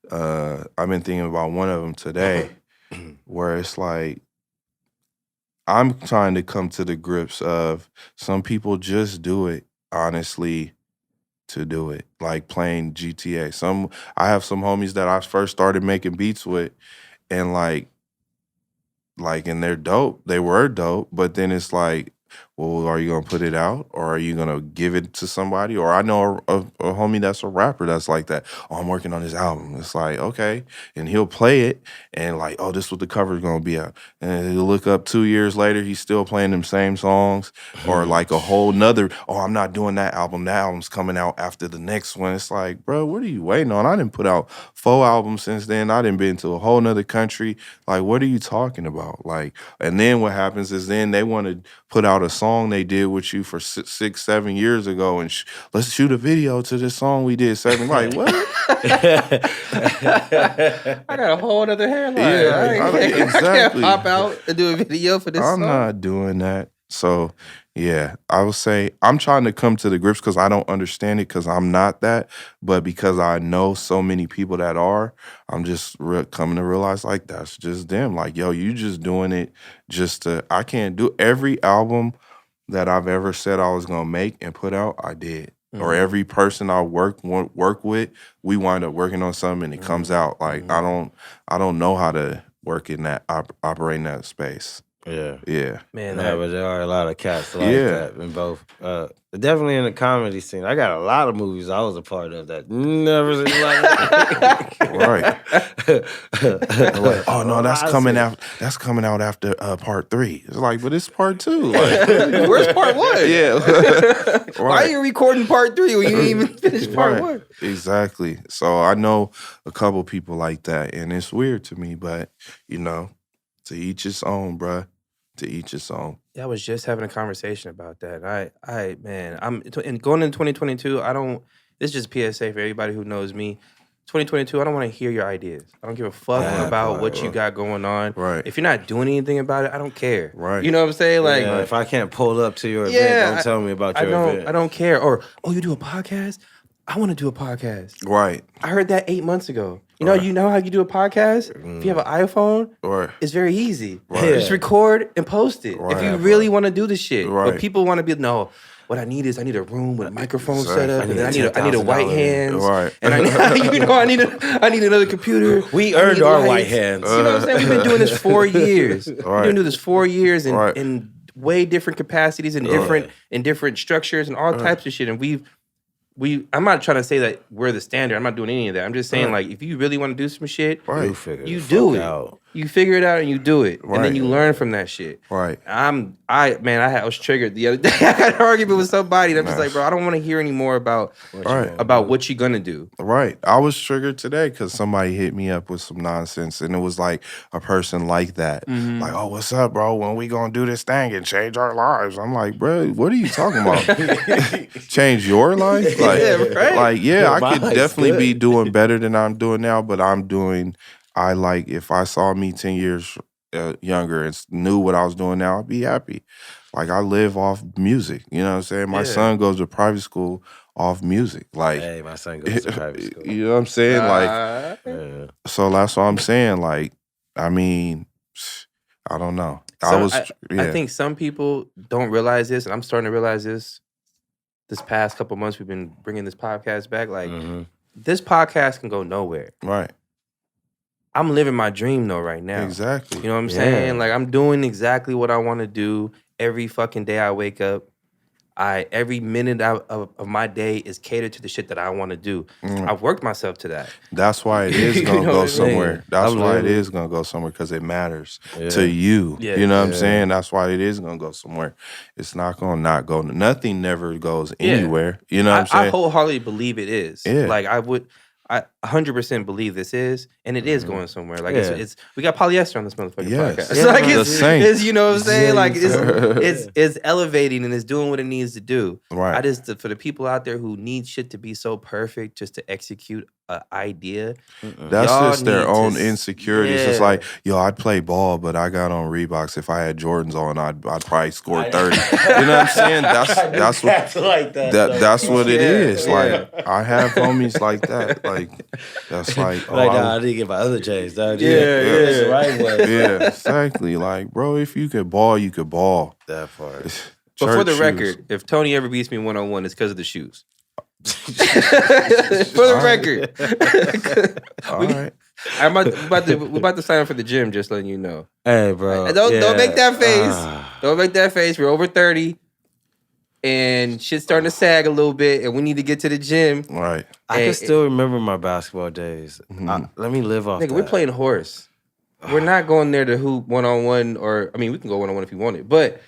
I've been thinking about one of them today, where it's like, I'm trying to come to the grips of some people just do it, honestly, to do it. Like playing GTA. I have some homies that I first started making beats with, and and they're dope. They were dope, but then it's like, well, are you gonna put it out, or are you gonna give it to somebody? Or I know a homie that's a rapper that's like that. Oh, I'm working on this album. It's like, okay, and he'll play it and like, oh, this is what the cover's gonna be at. And he'll look up 2 years later, he's still playing them same songs, or like a whole nother. Oh, I'm not doing that album. That album's coming out after the next one. It's like, bro, what are you waiting on? I didn't put out 4 albums since then. I didn't been to a whole nother country. Like, what are you talking about? Like, and then what happens is then they want to put out a song they did with you for 6, 7 years ago, and let's shoot a video to this song we did 7. Like, what? I got a whole other hairline. Yeah, I can't pop out and do a video for this I'm song. not doing that. So, yeah, I would say I'm trying to come to the grips because I don't understand it because I'm not that. But because I know so many people that are, I'm just coming to realize, like, that's just them. Like, yo, you just doing it just to, I can't do every album that I've ever said I was going to make and put out, I did. Or every person I work with, we wind up working on something and it comes out. Like, I don't know how to work in that, operate in that space. Yeah. Man, but there are a lot of cats like that in both. Definitely in the comedy scene. I got a lot of movies I was a part of that never seen Like, oh no, that's coming out. That's coming out after part 3. It's like, but it's part 2. Like, where's part 1? Yeah. Why are you recording part 3 when you didn't even finish part 1? Exactly. So I know a couple people like that, and it's weird to me, but to each his own, bruh. To each his own. Yeah, I was just having a conversation about that. I'm going into 2022. This is just PSA for everybody who knows me. 2022, I don't want to hear your ideas. I don't give a fuck about what you got going on. Right. If you're not doing anything about it, I don't care. Right. You know what I'm saying? Like, if I can't pull up to your event, don't tell me about your event. I don't care. Or, you do a podcast? I want to do a podcast. Right. I heard that 8 months ago. You know how you do a podcast? If you have an iPhone, it's very easy. Right. Just record and post it. If you really want to do the shit. Right. But people want to be, no, what I need a room with a microphone set up, and I need a white hands. Right. And I need another computer. We earned our white hands. You know what I'm saying? We've been doing this 4 years. Right. We've been doing this 4 years in way different capacities and different structures and all types of shit. And I'm not trying to say that we're the standard. I'm not doing any of that. I'm just saying, like, if you really want to do some shit, you do it. Out. You figure it out and you do it. Right. And then you learn from that shit. Right. I was triggered the other day. I had an argument with somebody and I'm just like, bro, I don't want to hear any more about what you're gonna do. Right. I was triggered today because somebody hit me up with some nonsense, and it was like a person like that. Mm-hmm. Like, oh, what's up, bro? When we gonna do this thing and change our lives? I'm like, bro, what are you talking about? Change your life? Like, I could definitely be doing better than I'm doing now, but if I saw me 10 years younger and knew what I was doing now, I'd be happy. Like, I live off music. You know what I'm saying? My son goes to private school off music. Like, hey, my son goes to private school. You know what I'm saying? So that's what I'm saying. Like, I mean, I don't know. I think some people don't realize this, and I'm starting to realize this past couple months we've been bringing this podcast back. Like, this podcast can go nowhere. Right. I'm living my dream though right now. Exactly. You know what I'm saying? Like, I'm doing exactly what I want to do every fucking day I wake up. Every minute of my day is catered to the shit that I want to do. I've worked myself to that. That's why it is going to go somewhere. That's why it is going to go somewhere, because it matters to you. Yeah. You know what I'm saying? That's why it is going to go somewhere. It's not going to not go. Nothing never goes anywhere. You know what I'm saying? I wholeheartedly believe it is. Yeah. Like, I 100% believe this is, and it is going somewhere. Like, it's we got polyester on this motherfucking podcast. Yeah. Like, it's you know what I'm saying? Like, it's elevating and it's doing what it needs to do. Right. For the people out there who need shit to be so perfect just to execute an idea. That's just their own insecurities. It's like, I'd play ball, but I got on Reeboks. If I had Jordans on, I'd probably score 30. You know what I'm saying? That's what that's what it is. Like, I have homies like that. Like, that's like, I need to get my other J's. That's the right way. Yeah, exactly. Like, bro, if you could ball, you could ball. That part. But for the record, if Tony ever beats me 1-on-1, it's because of the shoes. For the record. All right. We're about to sign up for the gym, just letting you know. Hey, bro. Don't make that face. Don't make that face. We're over 30. And shit's starting to sag a little bit, and we need to get to the gym. Right. I can still remember my basketball days. Let me live off that. We're playing horse. We're not going there to hoop 1-on-1, or, I mean, we can go 1-on-1 if you want it, but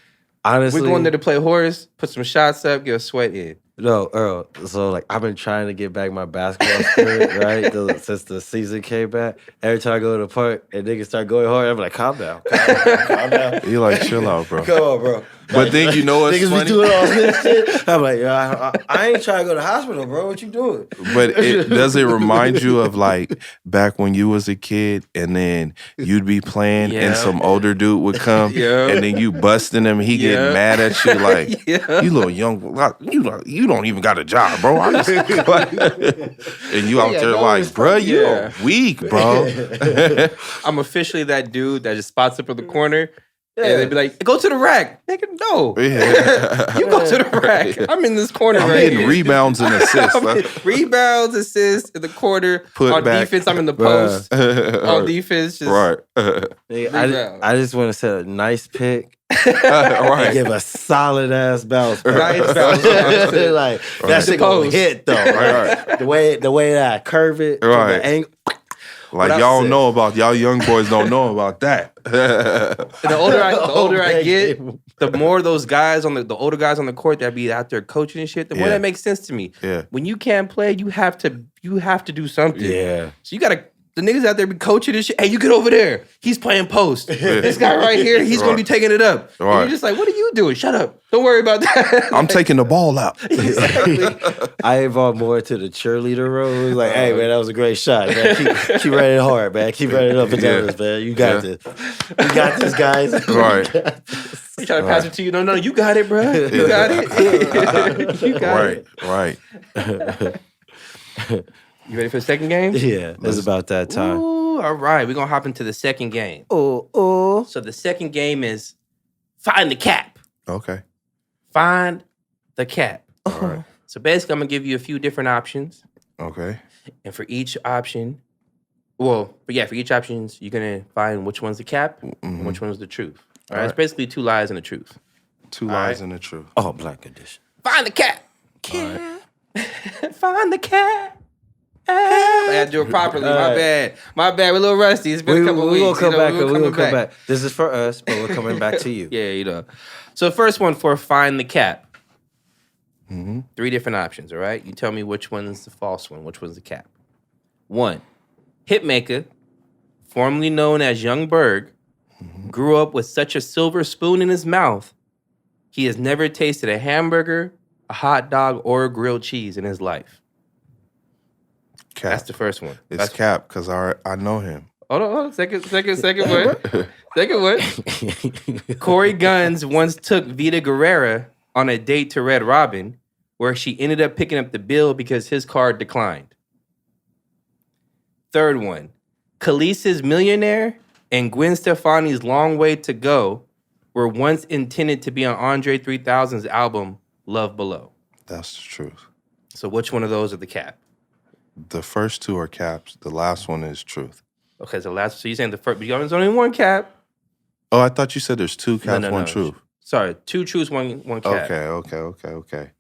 honestly, we're going there to play horse, put some shots up, get a sweat in. No, Earl. So, like, I've been trying to get back my basketball spirit, right? Since the season came back. Every time I go to the park and niggas start going hard, I'm like, calm down. Calm down. You like, chill out, bro. Come on, bro. But then you know what's niggas funny? Be doing all this shit. I'm like, I ain't trying to go to the hospital, bro. What you doing? But does it remind you of, like, back when you was a kid and then you'd be playing and some older dude would come and then you busting him and he getting mad at you like, you little young, you don't even got a job, bro. And you out there like, bro, you're weak, bro. I'm officially that dude that just spots up in the corner. And they'd be like, go to the rack. Nigga, no. Yeah. You go to the rack. I'm in this corner I'm right getting here. rebounds and assists. Rebounds, assists in the corner. Put on back. defense, I'm in the post. On defense, just right. I just want to set a nice pick. Right. And give a solid ass bounce. Nice bounce. Like that shit gonna hit though. Right. The way that I curve it, from the angle. Like y'all know about y'all young boys don't know about that. The older I get, the more those guys on the older guys on the court that be out there coaching and shit, the more that makes sense to me. Yeah. When you can't play, you have to do something. Yeah. So you gotta. The niggas out there be coaching and shit. Hey, you get over there. He's playing post. This guy right here, he's gonna be taking it up. And you're just like, what are you doing? Shut up. Don't worry about that. I'm taking the ball out. Exactly. I evolved more to the cheerleader role. It was like, hey man, that was a great shot, man. Keep running hard, man. Keep running up and down this, man. You got this. You got this, guys. Right. He trying to pass it to you. No, you got it, bro. You got it. You got it. Right. You ready for the second game? Yeah, it's about that time. Ooh, all right. We're going to hop into the second game. Oh. So the second game is find the cap. Okay. Find the cap. All right. So basically, I'm going to give you a few different options. Okay. And for each option, for each option, you're going to find which one's the cap and which one's the truth. All right? It's basically 2 lies and a truth. 2 lies and the truth. Oh, black edition. Find the cap. Right. Find the cap. I had to do it properly. My bad. We're a little rusty. It's been a couple weeks. We're going to come back. back. This is for us, but we're coming back to you. Yeah. So the first one for find the cap. 3 different options, all right? You tell me which one's the false one, which one's the cap. 1, Hitmaker, formerly known as Young Berg, grew up with such a silver spoon in his mouth, he has never tasted a hamburger, a hot dog, or a grilled cheese in his life. Cap. That's the first one. It's Cap because I know him. Hold on. Second one. Second one. Corey Guns once took Vita Guerrera on a date to Red Robin, where she ended up picking up the bill because his card declined. Third one. Khaleesi's Millionaire and Gwen Stefani's Long Way to Go were once intended to be on Andre 3000's album Love Below. That's the truth. So which one of those are the cap? The first 2 are caps. The last one is truth. Okay, so you're saying the first, but there's only one cap. Oh, I thought you said there's 2 caps, No. 1 truth. Sorry, 2 truths, one cap. Okay.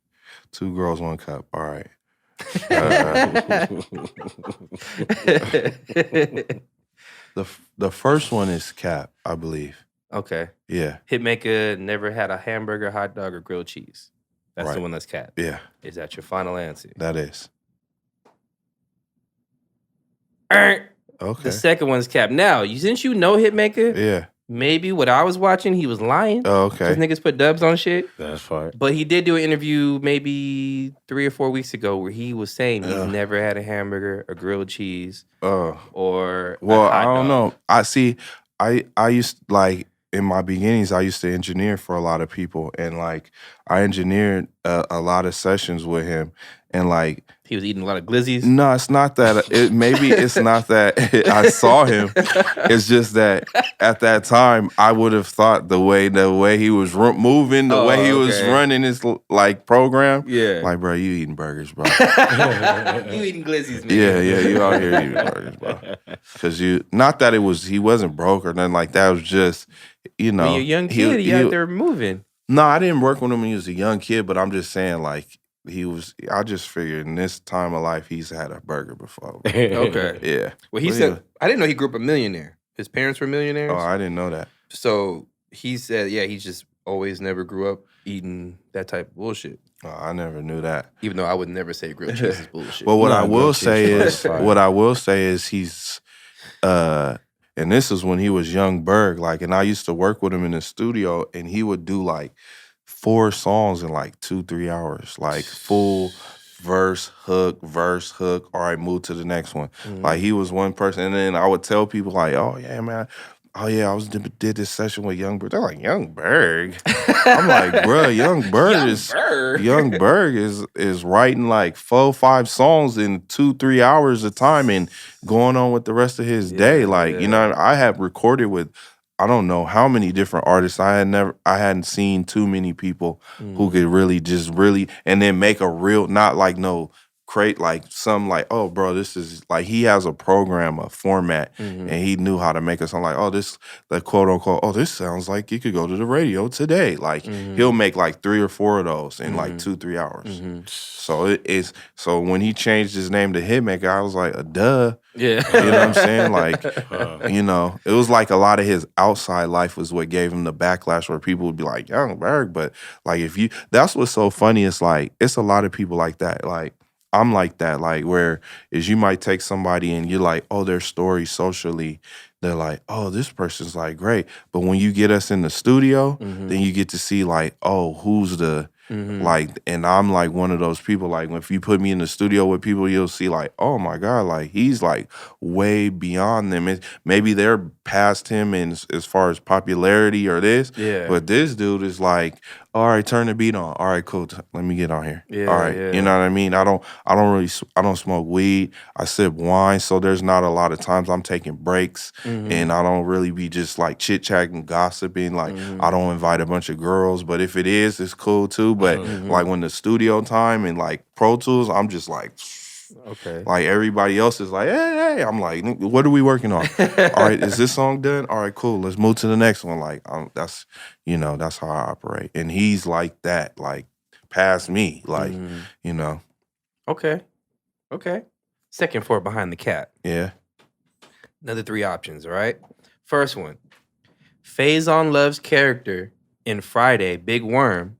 2 girls, 1 cup. All right. The first one is cap, I believe. Okay. Yeah. Hitmaker never had a hamburger, hot dog, or grilled cheese. That's Right. the one that's cap. Yeah. Is that your final answer? That is. Okay. The second one's cap. Now, since you know Hitmaker, Yeah. maybe what I was watching, he was lying. Oh, okay. Because niggas put dubs on shit. That's fine. But he did do an interview maybe 3 or 4 weeks ago where he was saying he's never had a hamburger, a grilled cheese, or well, a hot I don't dog. know. I used like in my beginnings, I used to engineer for a lot of people, and like I engineered a lot of sessions with him, and like he was eating a lot of glizzies. No, it's not that. It's not that I saw him. It's just that at that time, I would have thought the way he was moving, the way he was running his like program. Yeah, like bro, you eating burgers, bro. You eating glizzies, man. Yeah, you out here eating burgers, bro. Because not that he wasn't broke or nothing like that. It was just, you know, when you're a young kid, he out there moving. No, I didn't work with him when he was a young kid, but I'm just saying like. I just figured in this time of life, he's had a burger before. Okay. Yeah. Well, he said, I didn't know he grew up a millionaire. His parents were millionaires. Oh, I didn't know that. So he said, he just always never grew up eating that type of bullshit. Oh, I never knew that. Even though I would never say grilled cheese is bullshit. But what I will say is he's, and this is when he was young Berg, like, and I used to work with him in the studio, and he would do like 4 songs in like 2-3 hours, like full verse, hook, all right, move to the next one. Mm-hmm. Like he was one person, and then I would tell people like, oh yeah, man, I did this session with Young Berg. They're like, Young Berg? I'm like, bro, Young Berg is writing like 4-5 songs in 2-3 hours a time and going on with the rest of his day. Like, you know, I have recorded with I don't know how many different artists. I hadn't seen too many people who could really and then make a real, not like no create like some like, oh bro, this is like, he has a program, a format, and he knew how to make it sound like, oh, this, like quote unquote, oh, this sounds like you could go to the radio today. Like he'll make like 3 or 4 of those in like 2-3 hours. So it is, so when he changed his name to Hitmaker, I was like, duh. Yeah. You know what I'm saying? Like, you know, it was like a lot of his outside life was what gave him the backlash where people would be like, Young Berg, but like if you, that's what's so funny. It's like, it's a lot of people like that. Like, I'm like that, like where is you might take somebody and you're like, oh, their story socially, they're like, oh, this person's like great. But when you get us in the studio, then you get to see like, oh, who's the, like, and I'm like one of those people, like if you put me in the studio with people, you'll see like, oh my God, like he's like way beyond them. Maybe they're past him in as far as popularity or this, but this dude is like, all right, turn the beat on. All right, cool. Let me get on here. All right, you know what I mean? I don't smoke weed. I sip wine, so there's not a lot of times I'm taking breaks, and I don't really be just like chit chatting, gossiping. Like I don't invite a bunch of girls, but if it is, it's cool too. But like when the studio time and like Pro Tools, I'm just like. Okay. Like everybody else is like, hey. I'm like, what are we working on? All right, is this song done? All right, cool. Let's move to the next one. Like, that's, you know, that's how I operate. And he's like that, like past me, like, you know. Okay. Second for Behind the Cap. Yeah. Another 3 options, all right? First one. Faison Love's character in Friday, Big Worm,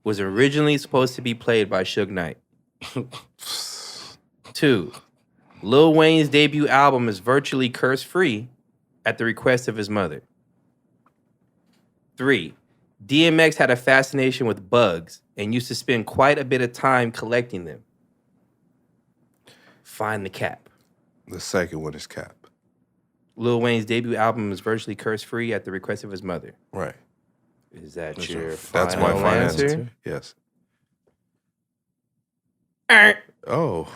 was originally supposed to be played by Suge Knight. 2. Lil Wayne's debut album is virtually curse-free at the request of his mother. 3. DMX had a fascination with bugs and used to spend quite a bit of time collecting them. Find the cap. The second one is cap. Lil Wayne's debut album is virtually curse-free at the request of his mother. Right. Is that your That's my final answer? Yes. Oh.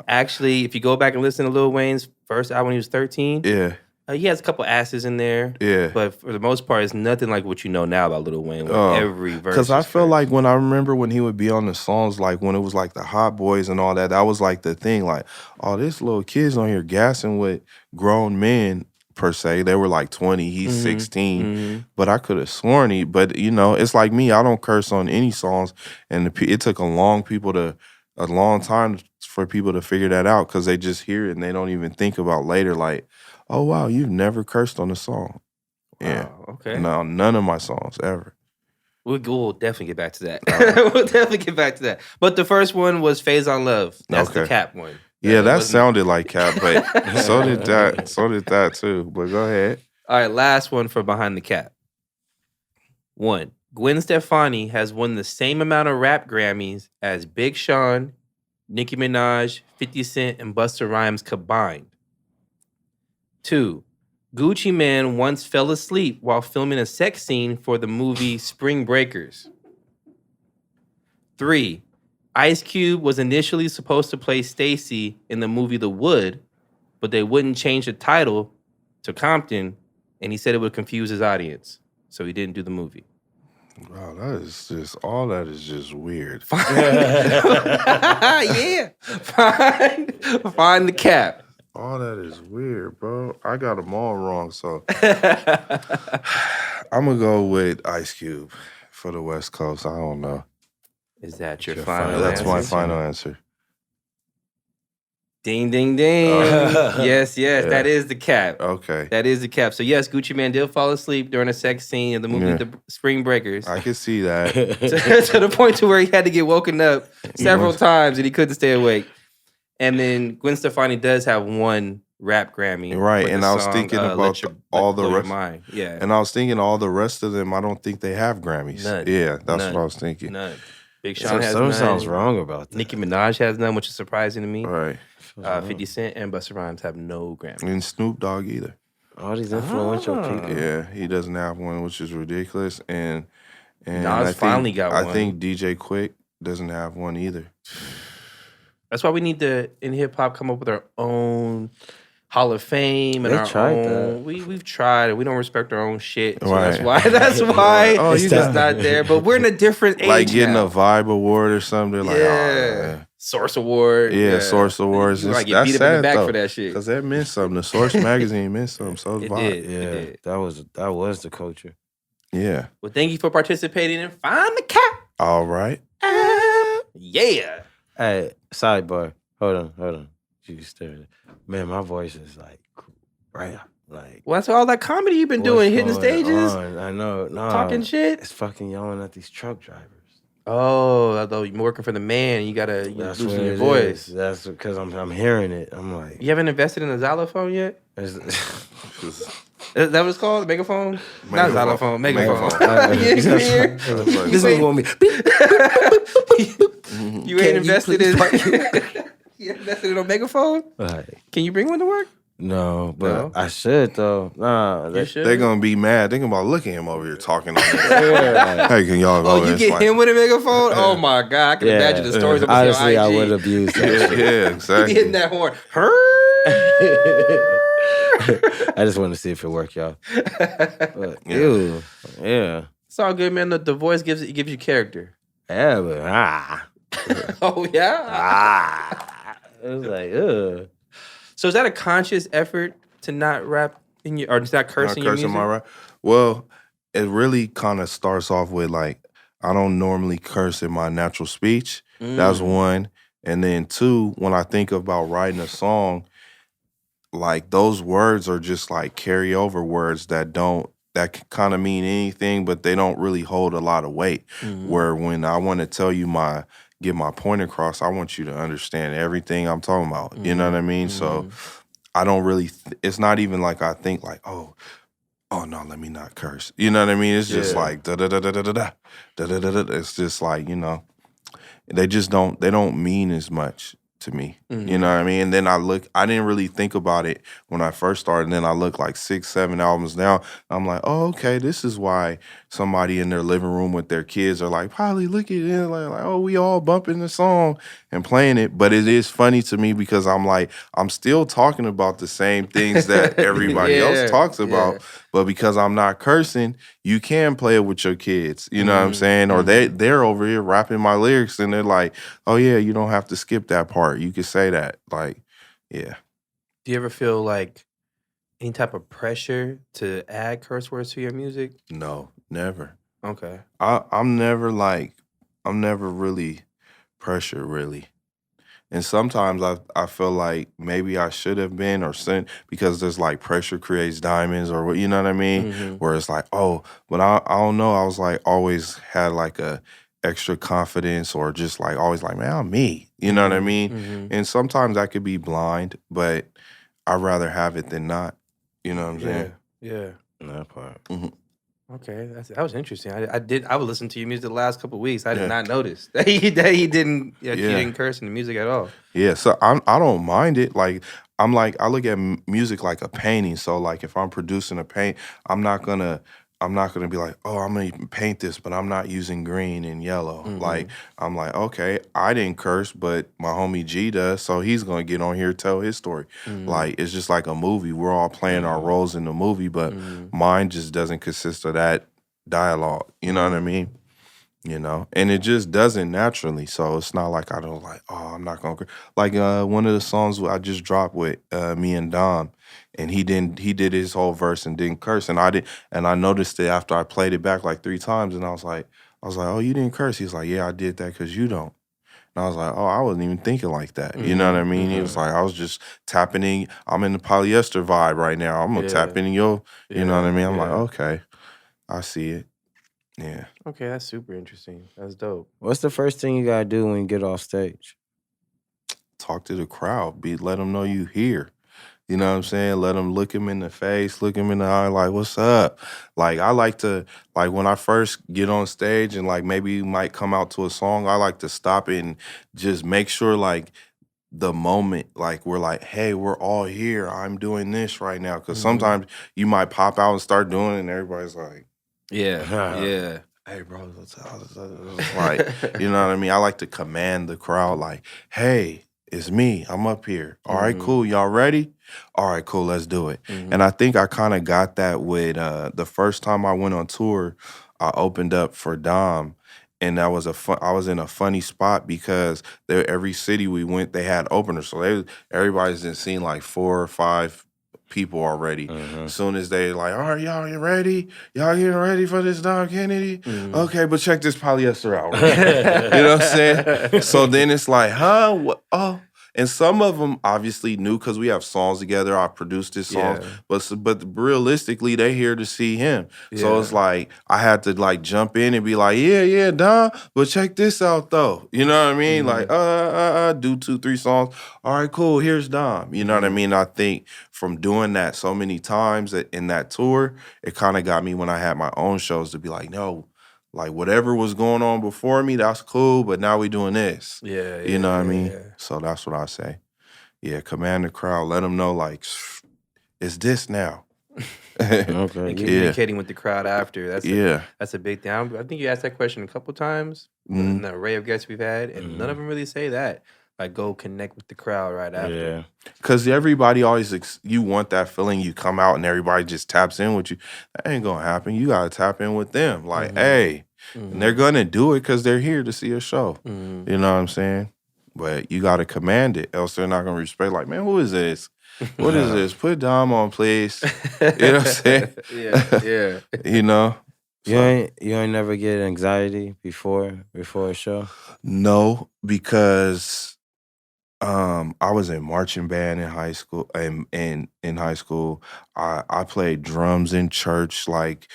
Actually, if you go back and listen to Lil Wayne's first album when he was 13, he has a couple asses in there. Yeah. But for the most part, it's nothing like what you know now about Lil Wayne. Every verse. Because I feel like when I remember when he would be on the songs, like when it was like the Hot Boys and all that, that was like the thing. Like, oh, this little kid's on here gassing with grown men, per se. They were like 20, he's 16. But I could have sworn but you know, it's like me, I don't curse on any songs. And it took a long time for people to figure that out because they just hear it and they don't even think about later, like, oh, wow, you've never cursed on a song. Yeah. Wow, okay. No, none of my songs, ever. We'll definitely get back to that. We'll definitely get back to that. But the first one was Faison Love. That's the cap one. Yeah, that sounded like cap, but so did that. So did that, too. But go ahead. All right, last one for Behind the Cap. 1. Gwen Stefani has won the same amount of rap Grammys as Big Sean, Nicki Minaj, 50 Cent, and Busta Rhymes combined. 2. Gucci Mane once fell asleep while filming a sex scene for the movie Spring Breakers. 3. Ice Cube was initially supposed to play Stacy in the movie The Wood, but they wouldn't change the title to Compton, and he said it would confuse his audience, so he didn't do the movie. Wow, that is just, all that is just weird. Yeah. Find the cap. All that is weird, bro. I got them all wrong, so I'm going to go with Ice Cube for the West Coast. I don't know. Is that your final answer? That's my final answer. Ding, ding, ding. Yes, Yeah. that is the cap. Okay. That is the cap. So yes, Gucci Mane did fall asleep during a sex scene in the movie The Spring Breakers. I can see that. to the point to where he had to get woken up several times and he couldn't stay awake. And then Gwen Stefani does have one rap Grammy. Right, and I was song, thinking about all the rest. Yeah. And I was thinking all the rest of them, I don't think they have Grammys. None. Yeah, that's what I was thinking. None. Big Sean has something none. sounds wrong about that. Nicki Minaj has none, which is surprising to me. Right. 50 Cent and Busta Rhymes have no Grammy. And Snoop Dogg either. All these influential people. Yeah, he doesn't have one, which is ridiculous. And Nas finally got one. I think DJ Quick doesn't have one either. That's why we need to, in hip hop, come up with our own Hall of Fame and They our tried own. We've tried. We don't respect our own shit. So Right. that's why Oh, it's you just got- not there. But we're in a different age like getting now. a Vibe Award or something. Like, Yeah. Source Award. Yeah, Source Awards. You like get That's beat up in the sad, back though, for that shit. because that meant something. The Source magazine meant something. So It Vibe. did. Yeah, It did. that was the culture. Yeah. Well, thank you for participating in Find the Cat. All right. Yeah. Hey, sidebar. Hold on. You staring. Man, my voice is like, right, like. Well, that's all that comedy you've been doing, hitting the stages, I know. No, talking shit. It's fucking yelling at these truck drivers. Oh, although you're working for the man, you gotta That's loosen what your it voice. is. That's because I'm hearing it. I'm like, You haven't invested in a xylophone yet? it's- Is that what it's called? Megaphone? Not Megaphone. xylophone. Megaphone. Megaphone. You ain't hear? this is gonna be. You ain't invested in. You invested in a megaphone? Like, Can you bring one to work? no, but No? I should though. Nah, You should. They're going to be mad. They're going to look at him over here talking on this. Yeah. Hey, can y'all go? Oh, you It's get like- him with a megaphone? Oh my god, I can imagine the stories of Honestly, on I IG. would abuse that. Yeah, shit. yeah, He exactly. hitting that horn. I just want to see if it work, y'all. But, Yeah. ew, yeah, It's all good, man. The voice gives you character. yeah, but Oh yeah. it was like, ugh. So is that a conscious effort to not rap in your, or just not curse Not in your cursing music? my rap. Well, it really kind of starts off with like, I don't normally curse in my natural speech. That's Mm. one. And then two, when I think about writing a song, like those words are just like carryover words that can kind of mean anything, but they don't really hold a lot of weight. Mhm. Where when I want to tell you get my point across, I want you to understand everything I'm talking about. You know what I mean? So I don't really, it's not even like I think like, oh no, let me not curse. You know what I mean? It's just Yeah. like da da da da da da da da da da da. It's just like, they don't mean as much to me. You know what I mean? And then I didn't really think about it when I first started. And then I look like 6, 7 albums down. I'm like, oh, okay, this is why somebody in their living room with their kids are like, Polly, look at it. Like, oh, we all bumping the song and playing it. But it is funny to me because I'm like, I'm still talking about the same things that everybody Yeah, else talks about. yeah. But because I'm not cursing, you can play it with your kids. You know what I'm saying? Or they're over here rapping my lyrics and they're like, oh yeah, you don't have to skip that part. You can say that. Like, yeah. Do you ever feel like any type of pressure to add curse words to your music? No, never. Okay. I'm never really pressured really. And sometimes I feel like maybe I should have been or sent because there's like pressure creates diamonds or what, you know what I mean? Where it's like, oh, but I don't know. I was like always had like a extra confidence or just like always like, man, I'm me. You know what I mean? And sometimes I could be blind, but I'd rather have it than not. You know what I'm saying? Yeah. That part. Okay, that was interesting. I would listen to your music the last couple of weeks. I did Yeah. not notice that he didn't he Yeah. didn't curse in the music at all. Yeah, so I don't mind it. Like I look at music like a painting. So like if I'm producing a paint, I'm not gonna be like, oh, I'm gonna paint this, but I'm not using green and yellow. Like I'm like, okay, I didn't curse, but my homie G does, so he's gonna get on here and tell his story. Like it's just like a movie. We're all playing our roles in the movie, but mine just doesn't consist of that dialogue. You know what I mean? And it just doesn't naturally. So it's not like I don't like, oh, I'm not gonna like one of the songs I just dropped with me and Dom, and he did his whole verse and didn't curse, and I noticed it after I played it back like 3 times, and I was like, oh, you didn't curse? He's like, yeah, I did that because you don't. And I was like, oh, I wasn't even thinking like that. You know what I mean? He was like, I was just tapping in. I'm in the polyester vibe right now. I'm gonna tap in your, you know what I mean? I'm like, okay, I see it. Yeah. Okay, that's super interesting. That's dope. What's the first thing you gotta do when you get off stage? Talk to the crowd. Let them know you here. You know what I'm saying? Let them look him in the face, look him in the eye, like, what's up? Like, I like to, like, when I first get on stage and, like, maybe you might come out to a song, I like to stop it and just make sure, like, the moment, like, we're like, hey, we're all here. I'm doing this right now. Because sometimes you might pop out and start doing it, and everybody's like, Yeah. hey, bro, like, you know what I mean? I like to command the crowd, like, hey, it's me. I'm up here. All right, cool. Y'all ready? All right, cool. Let's do it. And I think I kind of got that with the first time I went on tour. I opened up for Dom, and that was I was in a funny spot because every city we went, they had openers. So everybody's been seeing like 4 or 5 people already. As soon as they like, all right, y'all, you ready? Y'all getting ready for this Dom Kennedy? Okay, but check this polyester out. Right? You know what I'm saying? So then it's like, huh? What? Oh. And some of them obviously knew because we have songs together. I produced this song, but realistically, they here to see him. So it's like I had to like jump in and be like, yeah, Dom, but check this out though. You know what I mean? Like, do 2, 3 songs. All right, cool. Here's Dom. You know what I mean? I think from doing that so many times in that tour, it kind of got me when I had my own shows to be like, no. Like, whatever was going on before me, that's cool, but now we doing this. You know what I mean? So that's what I say. Yeah, command the crowd. Let them know, like, it's this now. And communicating with the crowd after. That's a big thing. I think you asked that question a couple times in the array of guests we've had, and none of them really say that. Like, go connect with the crowd right after. Yeah. Because everybody always, you want that feeling. You come out and everybody just taps in with you. That ain't going to happen. You got to tap in with them. Like, hey. And they're going to do it because they're here to see a show. You know what I'm saying? But you got to command it. Else they're not going to respect. Like, man, who is this? What is this? Put Dom on, please. You know what I'm saying? Yeah. You know? You ain't never get anxiety before a show? No, because I was in marching band in high school. In high school, I played drums in church, like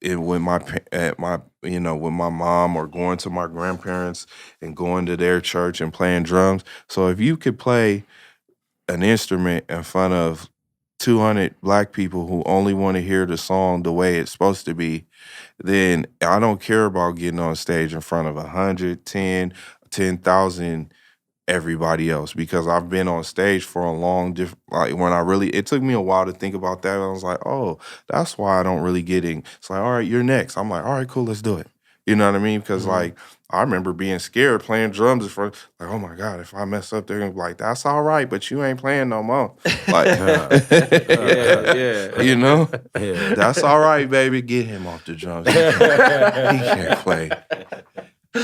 with my with my mom, or going to my grandparents and going to their church and playing drums. So if you could play an instrument in front of 200 black people who only want to hear the song the way it's supposed to be, then I don't care about getting on stage in front of 110, 10,000 everybody else, because I've been on stage for a it took me a while to think about that. I was like, oh, that's why I don't really get in. It's like, all right, you're next. I'm like, all right, cool, let's do it. You know what I mean? Because like, I remember being scared playing drums in front, like, oh my God, if I mess up, they're gonna be like, that's all right, but you ain't playing no more. Like, you know? Yeah. That's all right, baby. Get him off the drums. He can't play.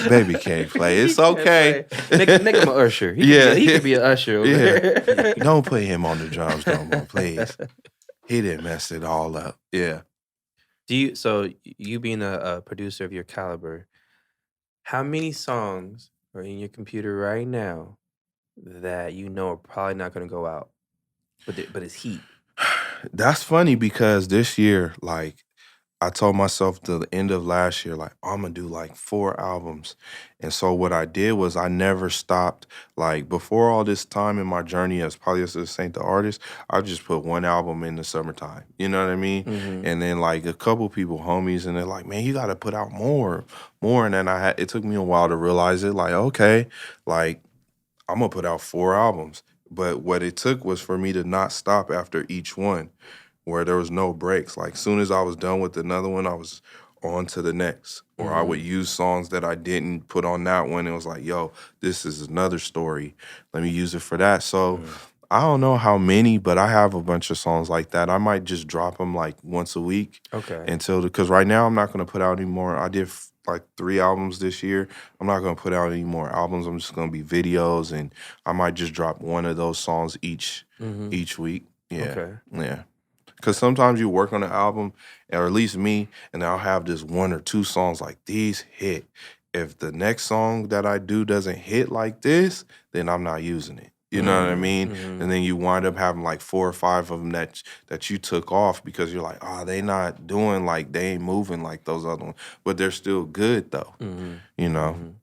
Baby can't play. It's okay. Make him an usher. He could be an usher over there. Don't put him on the drums no more, please. He didn't mess it all up. Yeah. So you being a producer of your caliber, how many songs are in your computer right now that you know are probably not going to go out, but it's heat? That's funny because this year, like, I told myself to the end of last year, like, I'm going to do like 4 albums. And so what I did was I never stopped. Like, before all this time in my journey as Polyester the Saint, the artist, I just put 1 album in the summertime. You know what I mean? And then like a couple people, homies, and they're like, man, you got to put out more. And then it took me a while to realize it. Like, okay, like, I'm going to put out 4 albums. But what it took was for me to not stop after each one, where there was no breaks. Like, soon as I was done with another one, I was on to the next. Or I would use songs that I didn't put on that one. It was like, yo, this is another story. Let me use it for that. So I don't know how many, but I have a bunch of songs like that. I might just drop them like once a week. Okay. Because right now I'm not going to put out any more. I did like 3 albums this year. I'm not going to put out any more albums. I'm just going to be videos, and I might just drop one of those songs each week. Yeah. Okay. Yeah. Because sometimes you work on an album, or at least me, and I'll have this 1 or 2 songs like, these hit. If the next song that I do doesn't hit like this, then I'm not using it. You know what I mean? And then you wind up having like 4 or 5 of them that you took off because you're like, they not doing, like, they ain't moving like those other ones. But they're still good though. You know?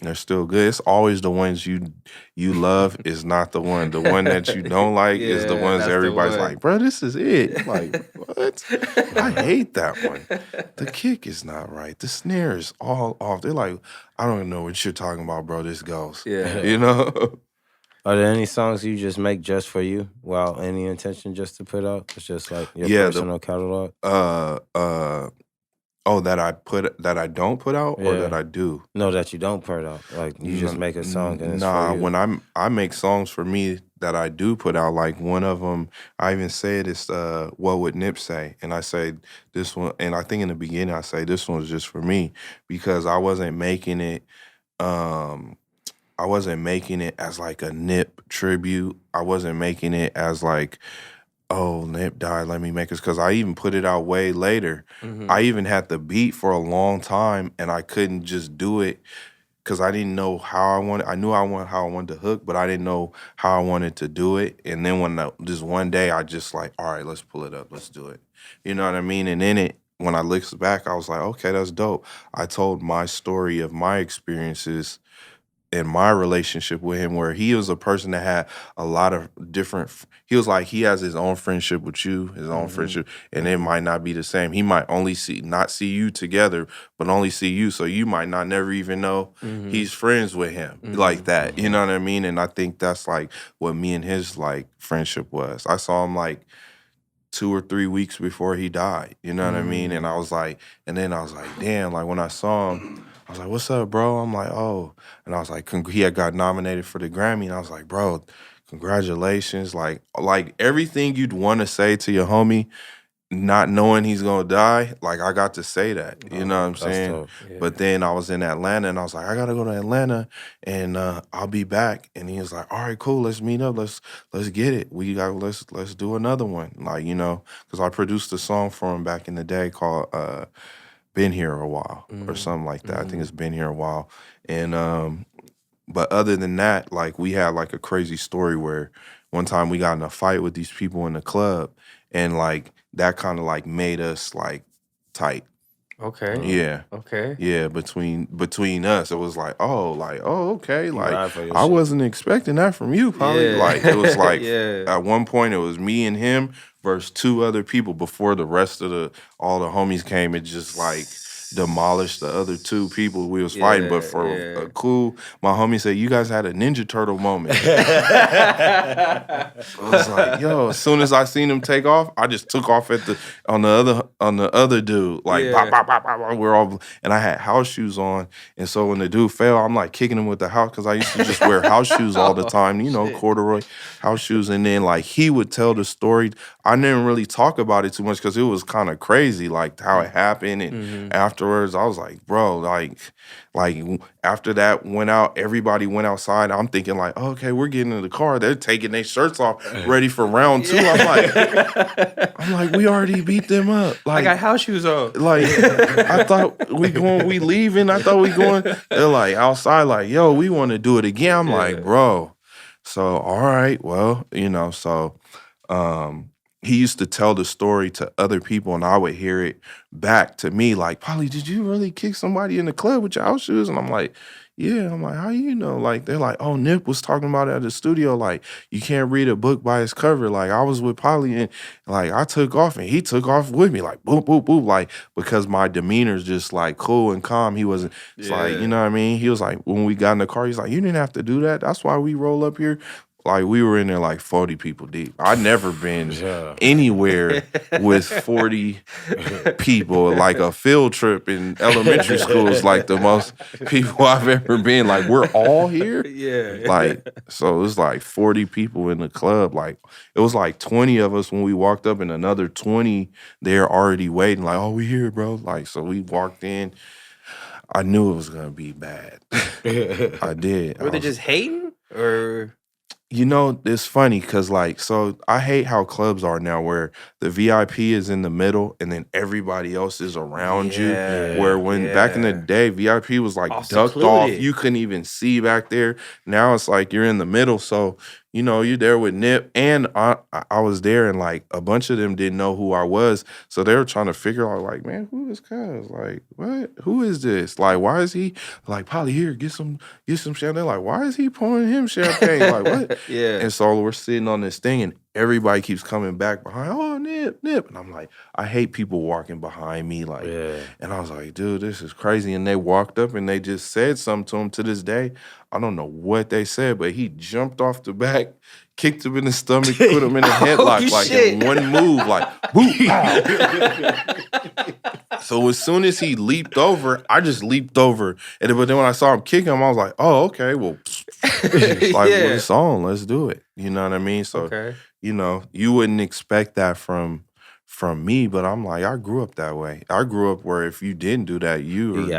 They're still good. It's always the ones you love is not the one. The one that you don't like is the ones everybody's like, bro, this is it. Like, what? I hate that one. The kick is not right. The snare is all off. They're like, I don't know what you're talking about, bro. This goes. Yeah. You know? Are there any songs you just make just for you without any intention just to put out? It's just like your personal catalog? Oh, that I don't put out, or that I do? No, that you don't put out. Like you just make a song and it's Nah, for you. when I make songs for me that I do put out, like one of them, I even said it's What Would Nip Say? And I say this one, and I think in the beginning I say this one's just for me because I wasn't making it as like a Nip tribute. I wasn't making it as like, oh, Nip died, let me make this, because I even put it out way later. I even had the beat for a long time, and I couldn't just do it because I didn't know how I wanted. I knew how I wanted to hook, but I didn't know how I wanted to do it. And then just one day, I just like, all right, let's pull it up, let's do it. You know what I mean? And then when I looked back, I was like, okay, that's dope. I told my story of my experiences in my relationship with him, where he was a person that had a lot of different, he was like, he has his own friendship with you, his own friendship, and it might not be the same. He might only not see you together, but only see you. So you might not never even know he's friends with him like that. You know what I mean? And I think that's like what me and his like friendship was. I saw him like 2 or 3 weeks before he died. You know what I mean? And I was like, damn, like when I saw him, I was like, what's up, bro? I'm like, oh. And I was like, he had got nominated for the Grammy. And I was like, bro, congratulations. Like everything you'd want to say to your homie, not knowing he's gonna die, like I got to say that. You know what I'm saying? Yeah. But then I was in Atlanta and I was like, I gotta go to Atlanta and I'll be back. And he was like, all right, cool, let's meet up. Let's get it. Let's do another one. Like, you know, because I produced a song for him back in the day called Been Here a While or something like that. I think it's Been Here a While. And but other than that, like we had like a crazy story where one time we got in a fight with these people in the club, and like that kind of like made us like tight. Okay. Yeah. Okay. Yeah, between us, it was like, oh, okay. Like I shit. wasn't expecting that from you, Polly. Yeah. Like it was like Yeah. at one point it was me and him versus 2 other people before the rest of all the homies came and just like demolished the other 2 people we was fighting. But for a cool, my homie said, you guys had a Ninja Turtle moment. I was like, yo, as soon as I seen him take off, I just took off on the other dude. Like pop, pop, pop, pop, we're all, and I had house shoes on. And so when the dude fell, I'm like kicking him with the house, because I used to just wear house shoes all the time, you know, corduroy house shoes. And then like he would tell the story. I didn't really talk about it too much because it was kind of crazy, like how it happened. And afterwards, I was like, bro, like after that went out, everybody went outside. I'm thinking like, oh, okay, we're getting in the car. They're taking their shirts off, ready for round 2. I'm like, we already beat them up. Like, I got house shoes on. Like, I thought we leaving. I thought we going. They're like outside, like, yo, we want to do it again. I'm like, bro. So, all right, well, you know, so he used to tell the story to other people, and I would hear it back to me like, Polly, did you really kick somebody in the club with your house shoes? And I'm like, yeah. I'm like, how you know? Like, they're like, oh, Nip was talking about it at the studio. Like, you can't read a book by its cover. Like, I was with Polly, and like I took off, and he took off with me. Like, boop, boop, boop. Like, because my demeanor's just like cool and calm. He wasn't. It's like, you know what I mean? He was like, when we got in the car, he's like, you didn't have to do that. That's why we roll up here. Like, we were in there like 40 people deep. I'd never been anywhere with 40 people. Like a field trip in elementary school is like the most people I've ever been. Like, we're all here? Yeah. Like, so it was like 40 people in the club. Like, it was like 20 of us when we walked up and another 20 there already waiting. Like, oh, we here, bro. Like, so we walked in. I knew it was going to be bad. I did. Were they just hating or... You know, it's funny because, like, so I hate how clubs are now where the VIP is in the middle and then everybody else is around you. Where when back in the day, VIP was like ducked off. You couldn't even see back there. Now it's like you're in the middle. So, you know, you're there with Nip. And I was there, and like a bunch of them didn't know who I was. So they were trying to figure out, like, man, who is Cuz? Like, what? Who is this? Like, why is he like, Polly, here, get some champagne? They're like, why is he pouring him champagne? Like, what? Yeah. And so we're sitting on this thing, and everybody keeps coming back behind. Oh, Nip. And I'm like, I hate people walking behind me. Like, and I was like, dude, this is crazy. And they walked up and they just said something to him. To this day, I don't know what they said, but he jumped off the back, kicked him in the stomach, put him in a headlock, like in one move, like, boop, So as soon as he leaped over, I just leaped over. But then when I saw him kick him, I was like, oh, okay, well, like, well, it's on, let's do it. You know what I mean? So, you know, you wouldn't expect that from me, but I'm like, I grew up that way. I grew up where if you didn't do that, you're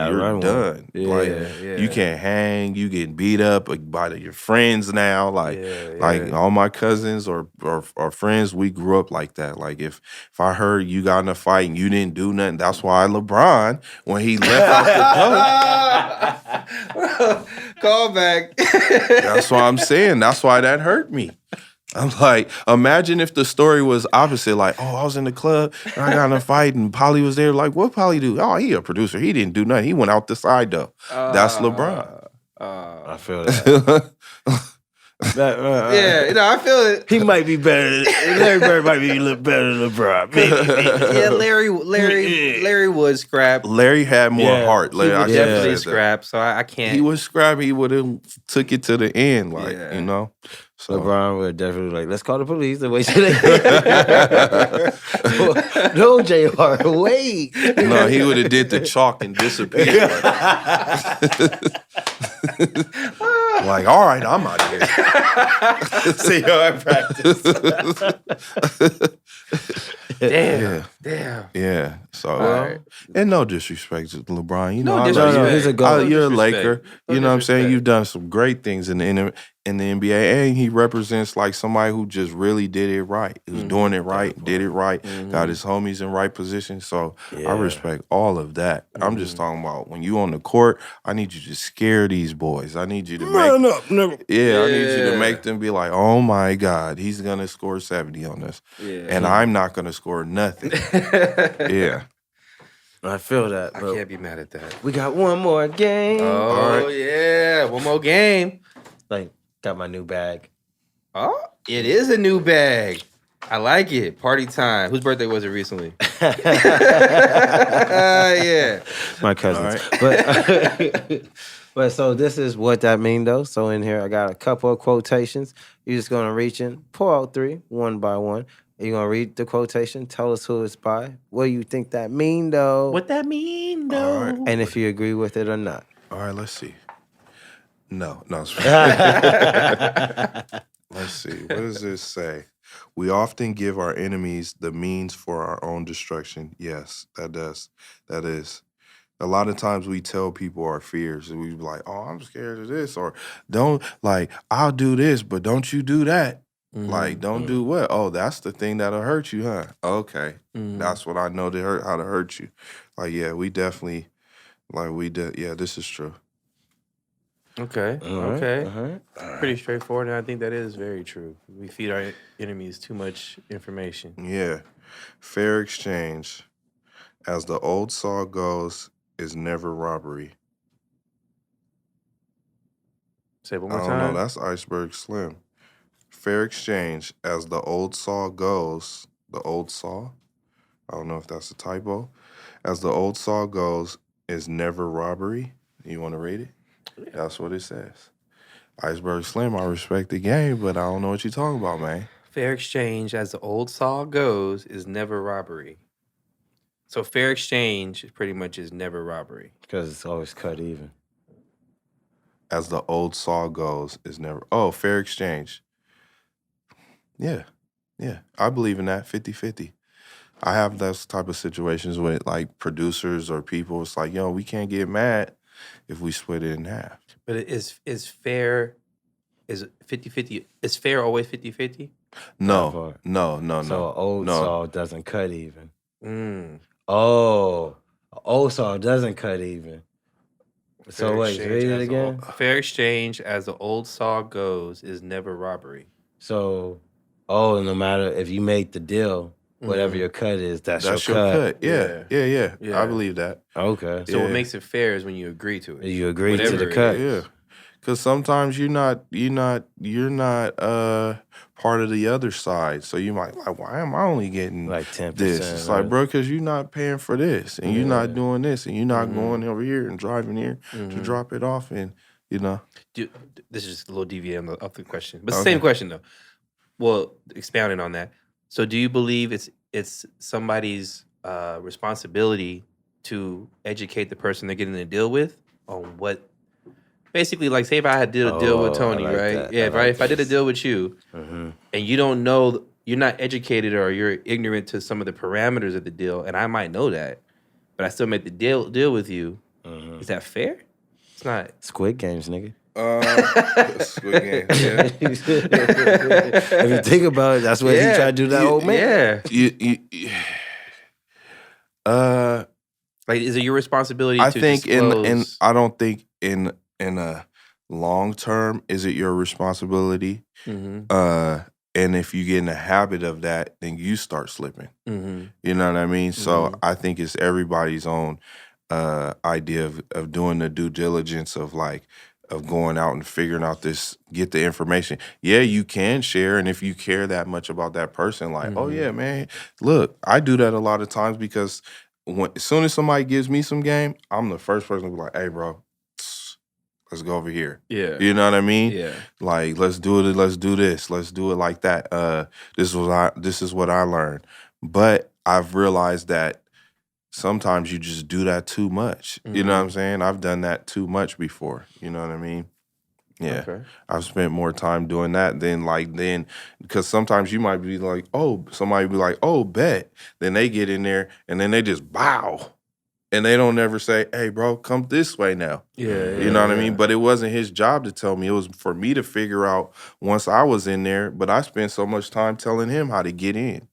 done. You can't hang. You get beat up by your friends now. Like all my cousins or friends, we grew up like that. Like if I heard you got in a fight and you didn't do nothing, that's why LeBron, when he left out the boat, call back. That's why I'm saying. That's why that hurt me. I'm like, imagine if the story was opposite. Like, oh, I was in the club and I got in a fight and Polly was there. Like, what Polly do? Oh, he a producer. He didn't do nothing. He went out the side though. That's LeBron. I feel that. Yeah, you know, I feel it. He might be better. Larry Bird might be a little better than LeBron. Maybe. Yeah, Larry was scrapped. Larry had more heart. He was definitely scrapped. So I can't. He was scrapped. He would have took it to the end, like you know. So LeBron would definitely like, let's call the police and wait till they. No, JR, wait. No, he would have did the chalk and disappeared. Like, all right, I'm out of here. See how I practice. Damn. Yeah. So, and no disrespect to LeBron. You know, no, he's a goat. You're a Laker. You know what I'm saying? You've done some great things in the NBA, and he represents like somebody who just really did it right. He was doing it right, did it right, got his homies in right position. So I respect all of that. I'm just talking about when you on the court, I need you to scare these boys. I need you to I need you to make them be like, oh my God, he's gonna score 70 on us. And I'm not gonna score nothing. I feel that, bro. I can't be mad at that. We got one more game. Oh, yeah. One more game. Like, got my new bag. Oh, it is a new bag. I like it. Party time. Whose birthday was it recently? Yeah. My cousin's. Right. But so this is what that mean, though. So in here, I got a couple of quotations. You're just going to reach in, pull out 3, one by one. You're going to read the quotation, tell us who it's by. What do you think that mean, though? What that mean, though? Right. And if you agree with it or not. All right, let's see. No. Let's see. What does this say? We often give our enemies the means for our own destruction. Yes, that does. That is. A lot of times we tell people our fears and we be like, oh, I'm scared of this, or don't, like, I'll do this, but don't you do that. Like, don't do what? Oh, that's the thing that'll hurt you, huh? Okay. That's what I know how to hurt you. Like, yeah, we definitely, yeah, this is true. Okay. Okay. Pretty straightforward, and I think that is very true. We feed our enemies too much information. Yeah. Fair exchange, as the old saw goes, is never robbery. Say it one more I time. don't know, that's Iceberg Slim. Fair exchange, as the old saw goes, the old saw? I don't know if that's a typo. As the old saw goes, is never robbery. You want to read it? Yeah. That's what it says. Iceberg Slim, I respect the game, but I don't know what you're talking about, man. Fair exchange, as the old saw goes, is never robbery. So fair exchange pretty much is never robbery. Because it's always cut even. As the old saw goes, is never... Oh, fair exchange. Yeah. I believe in that, 50-50. I have those type of situations with, like, producers or people. It's like, yo, we can't get mad if we split it in half. But is fair... Is 50-50... Is fair always 50-50? No. So an old saw doesn't cut even. Oh, old saw doesn't cut even. So wait, read it again. Fair exchange, as the old saw goes, is never robbery. So, no matter if you make the deal, whatever your cut is, that's your cut. Yeah. I believe that. Okay. So what makes it fair is when you agree to it. You agree to the cut. Yeah. Because sometimes you're not part of the other side. So you might like, why am I only getting like 10%? this? It's like, bro, because you're not paying for this, and you're not doing this, and you're not going over here and driving here to drop it off, and you know. Dude, this is just a little deviation of the question, but it's the same question though. Well, expounding on that. So, do you believe it's somebody's responsibility to educate the person they're getting a deal with on what? Basically, like, say if I had did a deal with Tony, like right? that. Yeah, if I did a deal with you, and you don't know, you're not educated or you're ignorant to some of the parameters of the deal, and I might know that, but I still make the deal with you. Is that fair? It's not. Squid Games, nigga. Squid Game, yeah. If you think about it, that's what he tried to do that old man. Yeah. Like, is it your responsibility to think disclose? I don't think in a long term is it your responsibility. And if you get in the habit of that, then you start slipping. You know what I mean? So I think it's everybody's own idea of doing the due diligence of going out and figuring out get the information. Yeah, you can share, and if you care that much about that person, like, oh yeah, man, look, I do that a lot of times because as soon as somebody gives me some game, I'm the first person to be like, hey, bro, let's go over here. Yeah. You know what I mean? Yeah. Like, let's do it. Let's do this. Let's do it like that. This is what I learned. But I've realized that sometimes you just do that too much. You know what I'm saying? I've done that too much before. You know what I mean? Yeah. Okay. I've spent more time doing that than because sometimes you might be like, oh, somebody be like, oh, bet. Then they get in there and then they just bow. And they don't ever say, hey, bro, come this way now. Yeah. You know what I mean? But it wasn't his job to tell me. It was for me to figure out once I was in there. But I spent so much time telling him how to get in.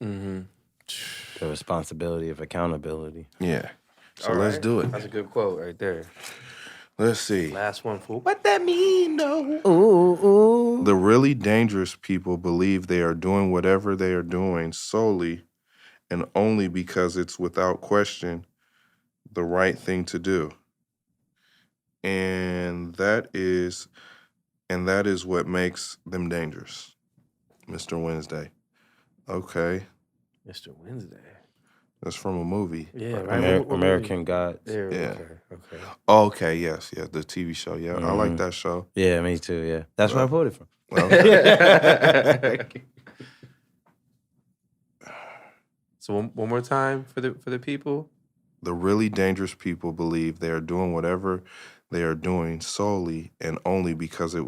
The responsibility of accountability. Yeah. So let's do it. That's a good quote right there. Let's see. Last one, fool. What that mean, though? Ooh. The really dangerous people believe they are doing whatever they are doing solely and only because it's without question the right thing to do. And that is what makes them dangerous. Mr. Wednesday. Okay. Mr. Wednesday. That's from a movie. Yeah, right. American Gods. Yeah. Okay. Okay, yes, the TV show. Yeah, I like that show. Yeah, me too, yeah. That's where I voted from. Okay. So one more time for the people. The really dangerous people believe they are doing whatever they are doing solely and only because it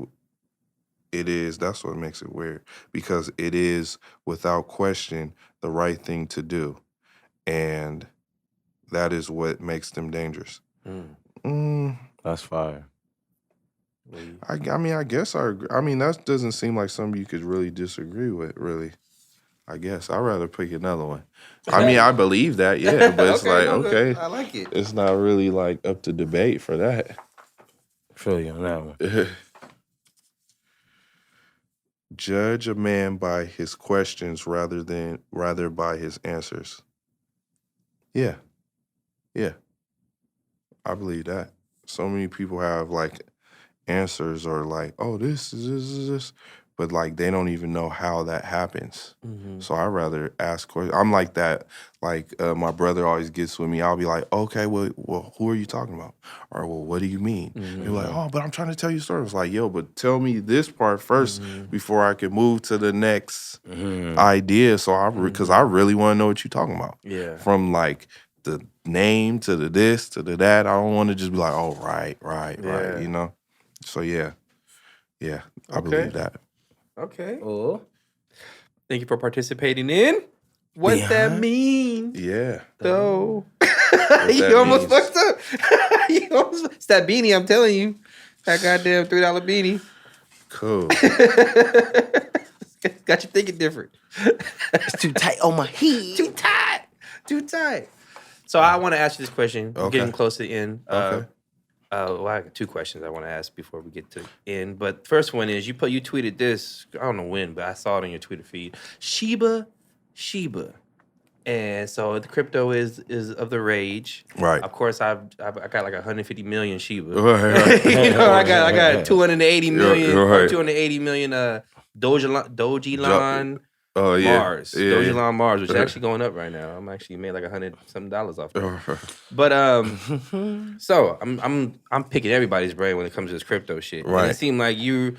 is, that's what makes it weird, because it is without question the right thing to do. And that is what makes them dangerous. That's fire. I mean, I guess that doesn't seem like something you could really disagree with, really. I guess I'd rather pick another one. I mean, I believe that, yeah, but it's okay. I like it. It's not really up to debate for that. Feel you on that one. Judge a man by his questions rather by his answers. Yeah. I believe that. So many people have answers or oh, this is this, but they don't even know how that happens. So I rather ask questions. I'm like that. My brother always gets with me. I'll be like, okay, well, who are you talking about? Or, well, what do you mean? They're like, oh, but I'm trying to tell you a story. It's like, yo, but tell me this part first before I can move to the next idea. So because I really want to know what you're talking about. Yeah. From the name to the this to the that. I don't want to just be like, oh, right, you know? So yeah, I believe that. Okay. Oh. Thank you for participating in What That Mean. Yeah. Though. You almost fucked up. It's that beanie, I'm telling you. That goddamn $3 beanie. Cool. Got you thinking different. It's too tight on my head. Too tight. So I want to ask you this question. We're getting close to the end. Okay. Well, I got two questions I want to ask before we get to the end. But the first one is you tweeted this. I don't know when, but I saw it on your Twitter feed. Shiba Shiba. And so the crypto is of the rage. Right. Of course, I got like 150 million Shiba. Right. You know, I got 280 million Right. or 280 million Dogelon Oh Mars. yeah. Dogelon Mars, which is actually going up right now. I'm actually made like $100-something off that. But so I'm picking everybody's brain when it comes to this crypto shit. Right. And it seemed like you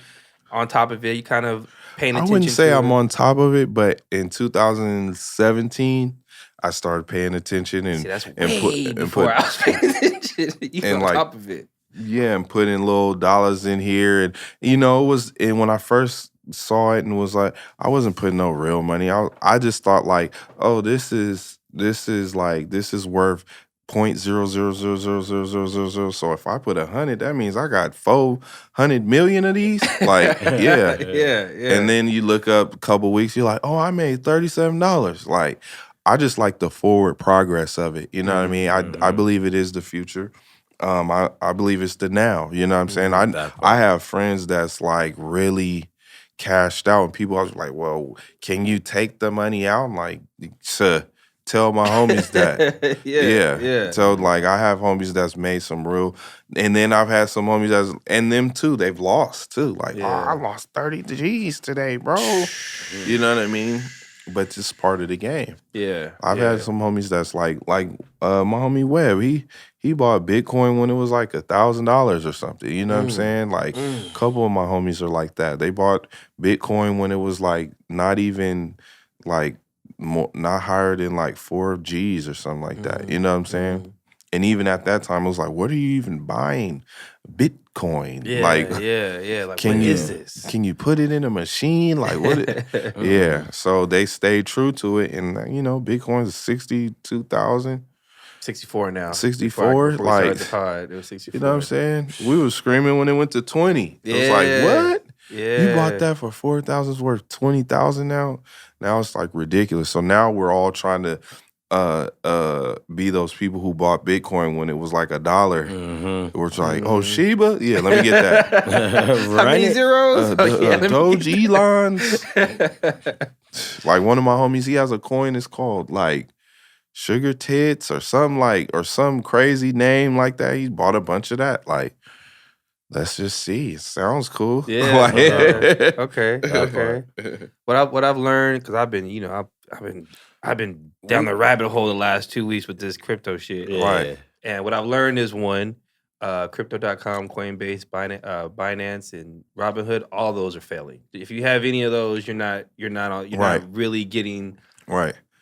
on top of it. You kind of paying attention. I wouldn't say to I'm it. on top of it, but in 2017, I started paying attention and See, that's way before I was paying attention. You on like, top of it. Yeah, and putting little dollars in here, and it was. And when I first saw it, and was like, I wasn't putting no real money. I just thought like, oh, this is worth 0.0000000. So if I put 100, that means I got 400 million of these. Like, yeah, yeah. And then you look up a couple weeks, you're like, oh, I made $37. Like, I just like the forward progress of it. You know what I mean? I believe it is the future. I believe it's the now. You know what I'm saying? I have friends that's like really cashed out, and people are like, well, can you take the money out? I'm like, tell my homies that. yeah. So like, I have homies that's made some real, and then I've had some homies and them too, they've lost too. Like, oh, I lost 30 G's today, bro. You know what I mean? But it's just part of the game. Yeah. I've had some homies that's like my homie Webb, he bought Bitcoin when it was like $1,000 or something. You know what I'm saying? Like, a couple of my homies are like that. They bought Bitcoin when it was like not even like not higher than like 4 G's or something like that. You know what I'm saying? And even at that time, it was like, what are you even buying? Bitcoin. Yeah, like, yeah. Like, what is this? Can you put it in a machine? Like, what? Yeah. So they stayed true to it. And, Bitcoin is 62,000. 64 now. 64? Before like, we started the pod, it was 64. You know what I'm saying? We was screaming when it went to 20. It was like, what? Yeah. You bought that for 4,000, it's worth 20,000 now? Now it's like ridiculous. So now we're all trying to be those people who bought Bitcoin when it was like $1. We're like, oh, Shiba? Yeah, let me get that. How many zeros? Doge Elons. Like, one of my homies, he has a coin, it's called like Sugar Tits or something or some crazy name like that. He bought a bunch of that. Like, let's just see. It sounds cool. Yeah. Okay. What I've learned, because I've been, I've been down the rabbit hole the last 2 weeks with this crypto shit. Yeah. Right. And what I've learned is Crypto.com, Coinbase, Binance, and Robinhood, all those are failing. If you have any of those, you're not really getting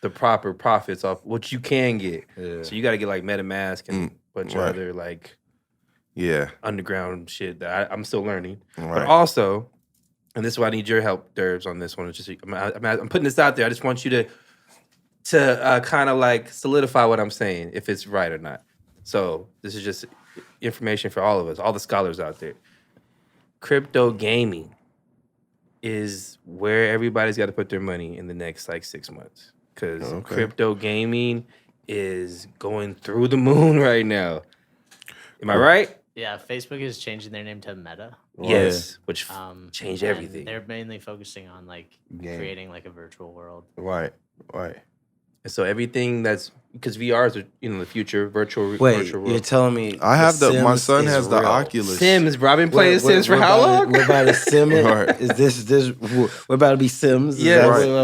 the proper profits off what you can get. Yeah. So you got to get like MetaMask and a bunch of other like underground shit that I'm still learning. Right. But also, and this is why I need your help, Derbs, on this one. It's just I'm putting this out there. I just want you to kind of like solidify what I'm saying, if it's right or not. So this is just information for all of us, all the scholars out there. Crypto gaming is where everybody's got to put their money in the next like 6 months, because crypto gaming is going through the moon right now. Am I right? Yeah, Facebook is changing their name to Meta. Yes, which changed everything. They're mainly focusing on like creating like a virtual world. Right. And so everything that's, because VRs are the future, virtual world. You're telling me I have my son has the Oculus. Sims, bro. I've been playing Sims for how long? We're about to sim it. Is this we're about to be Sims? Yeah.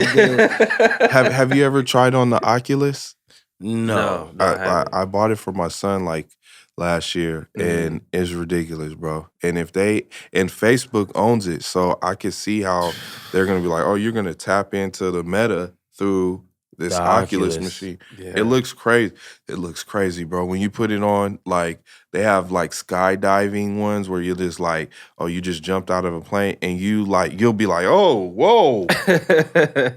Have you ever tried on the Oculus? No. I bought it for my son like last year, and it's ridiculous, bro. And Facebook owns it, so I can see how they're gonna be like, oh, you're gonna tap into the meta through this Oculus machine. Yeah. It looks crazy, bro. When you put it on, like, they have like skydiving ones where you're just like, oh, you just jumped out of a plane, and you'll be like, oh, whoa,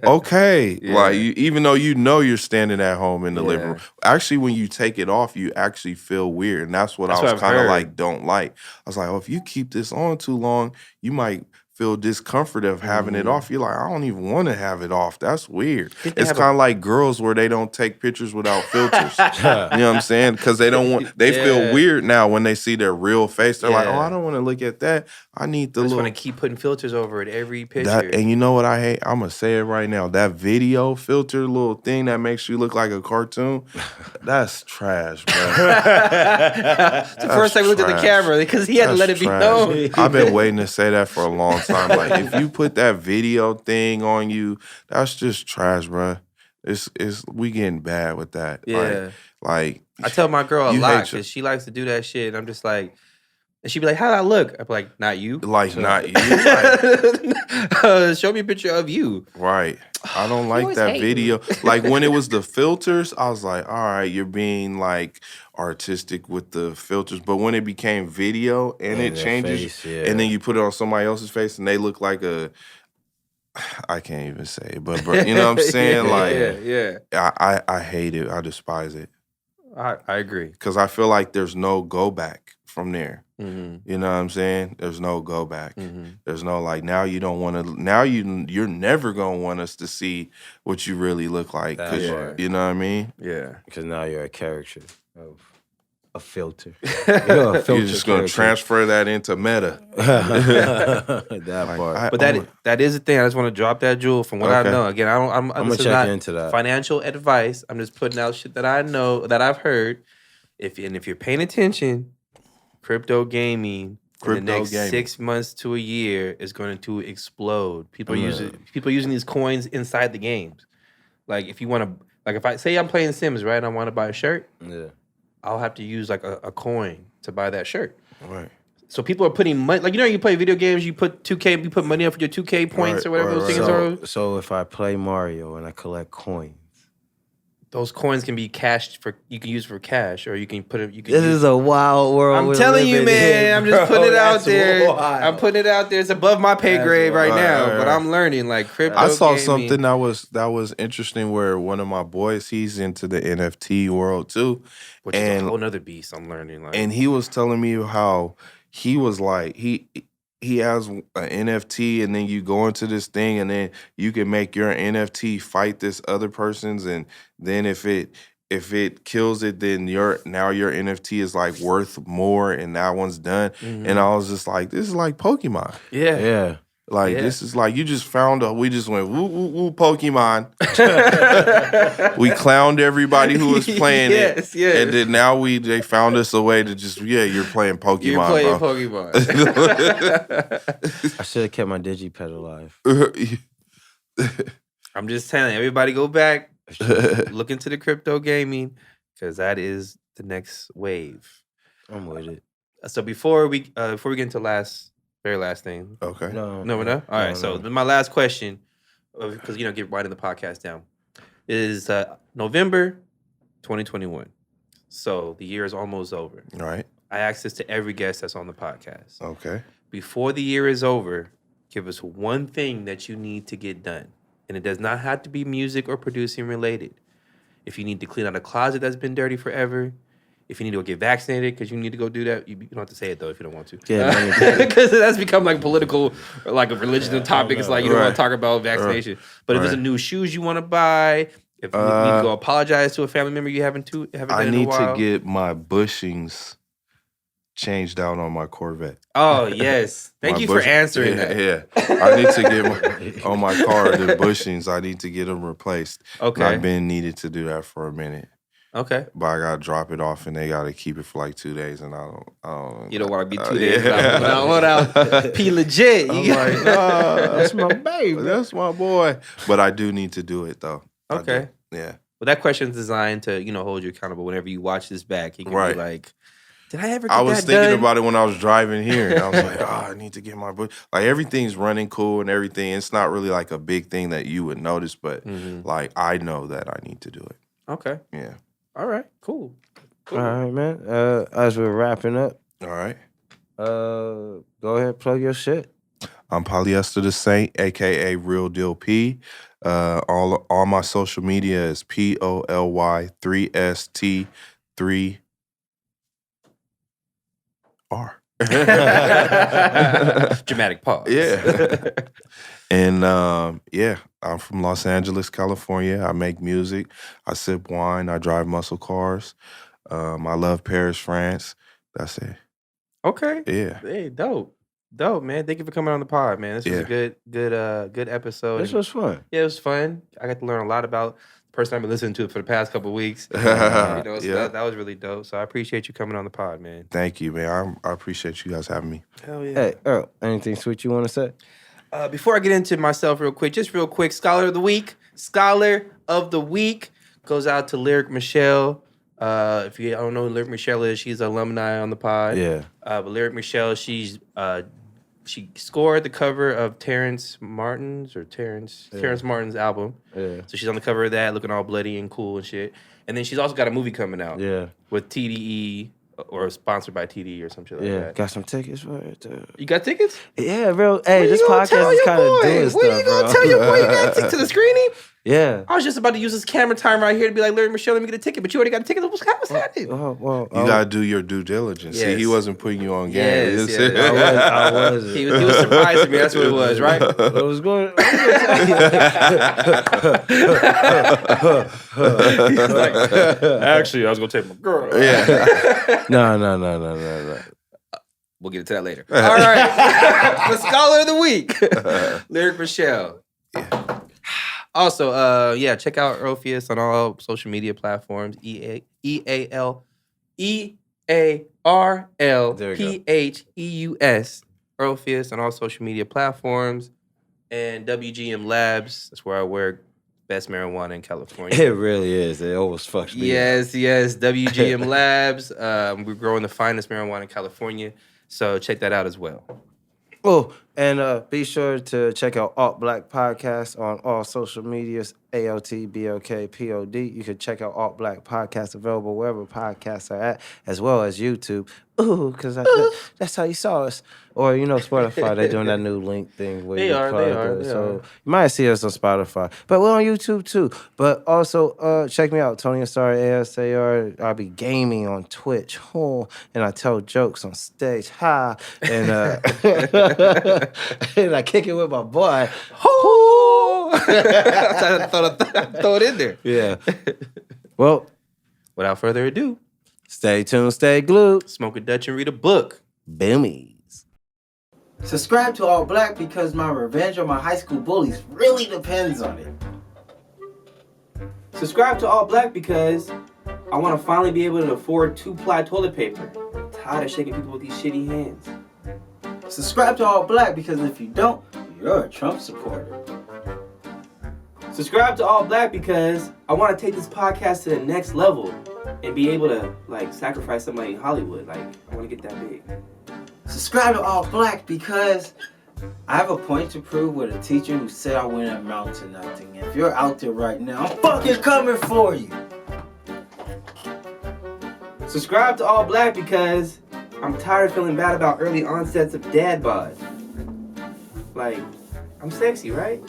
okay. Yeah. Like, even though you're standing at home in the living room. Actually, when you take it off, you actually feel weird, and that's what I was kind of like, don't like. I was like, oh, if you keep this on too long, you might feel discomfort of having it off. You're like, I don't even want to have it off. That's weird. It's kind of like girls where they don't take pictures without filters. You know what I'm saying? Because they don't want. They feel weird now when they see their real face. They're like, oh, I don't want to look at that. I need the I just little. want to keep putting filters over it every picture. And you know what I hate? I'm gonna say it right now. That video filter little thing that makes you look like a cartoon. That's trash, bro. It's the first time we looked at the camera because he had to let it be known. I've been waiting to say that for a long time. Like, if you put that video thing on you, that's just trash, bro. We getting bad with that. Yeah. Like I tell my girl a lot because she likes to do that shit. And I'm just like, and she'd be like, how'd I look? I'd be like, not you. Like, not you. Like, show me a picture of you. Right. I don't like that video. Like, when it was the filters, I was like, all right, you're being like artistic with the filters. But when it became video and it changes, face, and then you put it on somebody else's face and they look like I can't even say it, but bro, you know what I'm saying? I hate it. I despise it. I agree. Because I feel like there's no go back from there. Mm-hmm. You know what I'm saying? There's no go back. Mm-hmm. There's no like, now you don't want to, now you're never going to want us to see what you really look like. You know what I mean? Yeah. Because now you're a character of a filter. You're just going to transfer that into meta. That part. But that is the thing. I just want to drop that jewel from what I know. Again, I'm going to check into that. Financial advice. I'm just putting out shit that I know, that I've heard. If you're paying attention, crypto gaming in the next 6 months to a year is going to explode. People using these coins inside the games. Like, if you want to, like, if I say I'm playing Sims, right, and I want to buy a shirt, I'll have to use like a coin to buy that shirt. Right. So people are putting money, like, you know, you play video games, you put 2K, you put money up for your 2K points or whatever those things are. So if I play Mario and I collect coins, those coins can be cashed you can use for cash, or you can put it. This is a wild world. I'm telling you, man. I'm just putting it out there. I'm putting it out there. It's above my pay grade right now, but I'm learning like crypto. I saw something that was interesting where one of my boys, he's into the NFT world too, which is a whole nother beast. I'm learning, like, and he was telling me how he was like he has an NFT, and then you go into this thing, and then you can make your NFT fight this other person's, and then if it kills it, then your NFT is like worth more, and that one's done. Mm-hmm. And I was just like, this is like Pokemon. Yeah. Like, this is like, you just found we just went, woo, woo, woo, Pokemon. We clowned everybody who was playing it. Yes. And then now they found us a way to just, you're playing Pokemon, You're playing Pokemon. I should have kept my Digipet alive. I'm just telling everybody, go back, look into the crypto gaming, because that is the next wave. I'm with it. So before we get into very last thing. Okay. No, we're not? All right, so my last question, because, get right in the podcast down, is November 2021. So the year is almost over. All right. I ask this to every guest that's on the podcast. Okay. Before the year is over, give us one thing that you need to get done. And it does not have to be music or producing related. If you need to clean out a closet that's been dirty forever, if you need to go get vaccinated, because you need to go do that. You don't have to say it, though, if you don't want to. Yeah, because that's become like political, or like a religious topic. It's like you don't want to talk about vaccination. But if there's a new shoes you want to buy, if you need to go apologize to a family member you haven't done in a while. I need to get my bushings changed out on my Corvette. Oh, yes. Thank you for answering that. Yeah. I need to get on my car, the bushings, I need to get them replaced. Okay. And I've been needed to do that for a minute. Okay. But I gotta drop it off, and they gotta keep it for like 2 days, and I don't. You don't want to be 2 days without P legit. I'm like, that's my baby. That's my boy. But I do need to do it though. Okay. Yeah. Well, that question is designed to hold you accountable whenever you watch this back. You can be like, did I ever get that done? I was thinking about it when I was driving here. And I was like, I need to get my book. Like, everything's running cool and everything. It's not really like a big thing that you would notice, but like, I know that I need to do it. Okay. Yeah. All right. Cool. All right, man. As we're wrapping up. All right. Go ahead, plug your shit. I'm Polyester the Saint, a.k.a. Real Deal P. All my social media is POLY3ST3R. Dramatic pause. Yeah. And yeah, I'm from Los Angeles, California. I make music. I sip wine. I drive muscle cars. I love Paris, France. That's it. Okay. Yeah. Hey, dope. Dope, man. Thank you for coming on the pod, man. This was a good episode. This was fun. Yeah, it was fun. I got to learn a lot about the person I've been listening to for the past couple of weeks. So Yeah. that was really dope. So I appreciate you coming on the pod, man. Thank you, man. I appreciate you guys having me. Hell yeah. Hey, Earl, anything sweet you want to say? Before I get into myself real quick, Scholar of the Week. Scholar of the Week goes out to Lyric Michelle. If you don't know who Lyric Michelle is, she's an alumni on the pod. Yeah. But Lyric Michelle, she scored the cover of Terrence Martin's album. Yeah. So she's on the cover of that, looking all bloody and cool and shit. And then she's also got a movie coming out. Yeah. With TDE or sponsored by TDE or some shit like that. Got some tickets for it. You got tickets? Yeah, bro. Hey, this podcast is kind of doing stuff, What are you gonna tell your boy you got tickets to the screening? Yeah. I was just about to use this camera time right here to be like, Larry Michelle, let me get a ticket. But you already got a ticket. What's happening? Well, You gotta do your due diligence. See, he wasn't putting you on game. Yes. I was. He was surprising me. That's what it was, right? I was going. Actually, I was gonna take my girl. Yeah. No. We'll get into that later. All right. The Scholar of the Week. Lyric Michelle. Also, check out EAAAAARLPHEUS on all social media platforms. EAAAAAAAARLPHEUS. EAAAAARLPHEUS on all social media platforms. And WGM Labs, that's where I work. Best marijuana in California. It really is. It always fucks me. Yes. WGM Labs. We're growing the finest marijuana in California. So check that out as well. Oh, and be sure to check out Alt Black Podcast on all social medias, ALT BLK POD. You can check out Alt Black Podcast available wherever podcasts are at, as well as YouTube. Ooh, because that's how you saw us. Or, Spotify, they're doing that new link thing. Where They are. So you might see us on Spotify. But we're on YouTube, too. But also, check me out, Tony Asar, ASAR. I'll be gaming on Twitch. Oh, and I tell jokes on stage. Ha! And, and I kick it with my boy. I thought I'd throw it in there. Yeah. Well, without further ado, stay tuned, stay glued. Smoke a Dutch and read a book. Boomies. Subscribe to All Black because my revenge on my high school bullies really depends on it. Subscribe to All Black because I want to finally be able to afford 2-ply toilet paper. I'm tired of shaking people with these shitty hands. Subscribe to All Black because if you don't, you're a Trump supporter. Subscribe to All Black because I want to take this podcast to the next level and be able to sacrifice somebody in Hollywood. I want to get that big. Subscribe to All Black because I have a point to prove with a teacher who said I wouldn't amount to nothing. If you're out there right now, I'm fucking coming for you. Subscribe to All Black because I'm tired of feeling bad about early onsets of dad bod. I'm sexy, right?